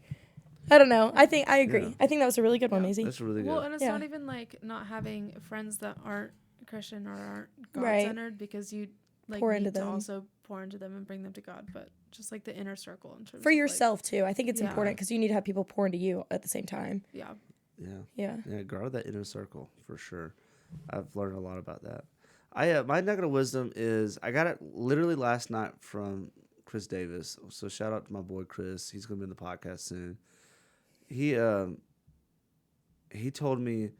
S3: I don't know. I agree.
S2: Yeah.
S3: I think that was a really good one, Maisie.
S2: That's really good.
S4: Well, and it's
S3: Yeah.
S4: not even like not having friends that aren't Christian or aren't
S3: Right.
S4: God-centered because you like
S3: Pour
S4: need
S3: into
S4: to
S3: them.
S4: also pour into them and bring them to God, but just like the inner circle in terms
S3: For
S4: of,
S3: yourself too. I think it's
S4: Yeah.
S3: important because you need to have people pour into you at the same time.
S4: Like,
S2: Yeah.
S3: Yeah.
S2: Guard that inner circle for sure. I've learned a lot about that. My nugget of wisdom is I got it literally last night from Chris Davis. So shout out to my boy Chris. He's gonna be in the podcast soon. He told me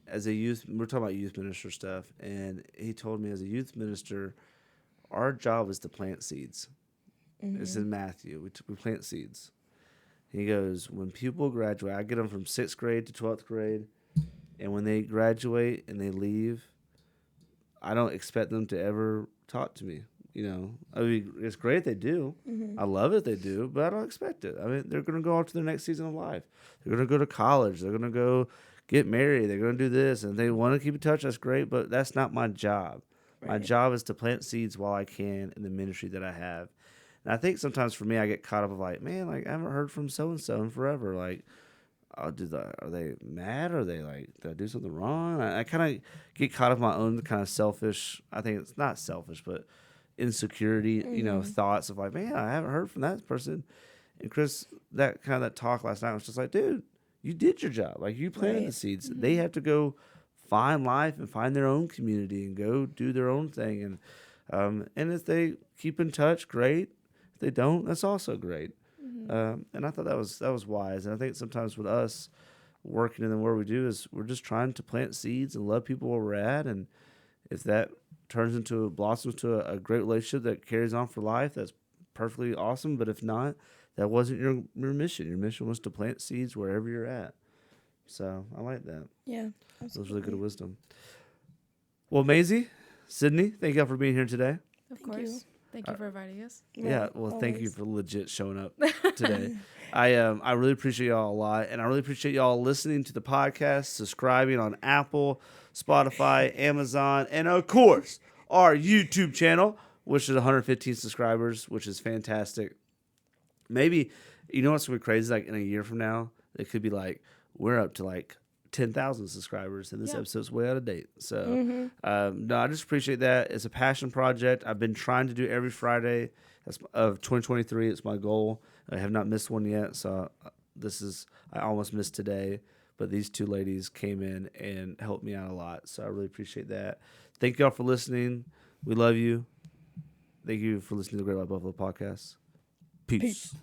S2: as a youth, we're talking about youth minister stuff, and he told me as a youth minister, our job is to plant seeds.
S3: Mm-hmm.
S2: It's in Matthew. We plant seeds. He goes, when people graduate, I get them from 6th grade to 12th grade, and when they graduate and they leave, I don't expect them to ever talk to me. I mean, it's great if they do.
S3: Mm-hmm.
S2: I love it if they do, but I don't expect it. I mean, they're going to go on to their next season of life. They're going to go to college. They're going to go get married. They're going to do this, and they want to keep in touch. That's great, but that's not my job. Right. My job is to plant seeds while I can in the ministry that I have. And I think sometimes for me, I get caught up of like, man, like I haven't heard from so-and-so in forever. Like, are they mad? Are they like, did I do something wrong? I kind of get caught up in my own kind of selfish, I think it's not selfish, but insecurity, thoughts of like, man, I haven't heard from that person. And Chris, that talk last night was just like, dude, you did your job. Like you planted the seeds. Mm-hmm. They have to go find life and find their own community and go do their own thing. And if they keep in touch, great. If they don't, that's also great. Mm-hmm. And I thought that was wise. And I think sometimes with us working in the work we do is we're just trying to plant seeds and love people where we're at. And if that blossoms to a great relationship that carries on for life, that's perfectly awesome. But if not, that wasn't your mission. Your mission was to plant seeds wherever you're at. So I like that.
S3: Yeah.
S2: That was really good wisdom. Well, Maisie, Sydney, thank y'all for being here today.
S4: Of course. Thank you for inviting us.
S2: Yeah, well, thank you for legit showing up today. I really appreciate y'all a lot, and I really appreciate y'all listening to the podcast, subscribing on Apple, Spotify, Amazon, and of course, our YouTube channel, which is 115 subscribers, which is fantastic. Maybe, you know what's going to be crazy? Like in a year from now, it could be like, we're up to like 10,000 subscribers, and this episode's way out of date. So, no, I just appreciate that. It's a passion project. I've been trying to do every Friday of 2023. It's my goal. I have not missed one yet. So I almost missed today, but these two ladies came in and helped me out a lot. So I really appreciate that. Thank y'all for listening. We love you. Thank you for listening to the Great White Buffalo podcast. Peace.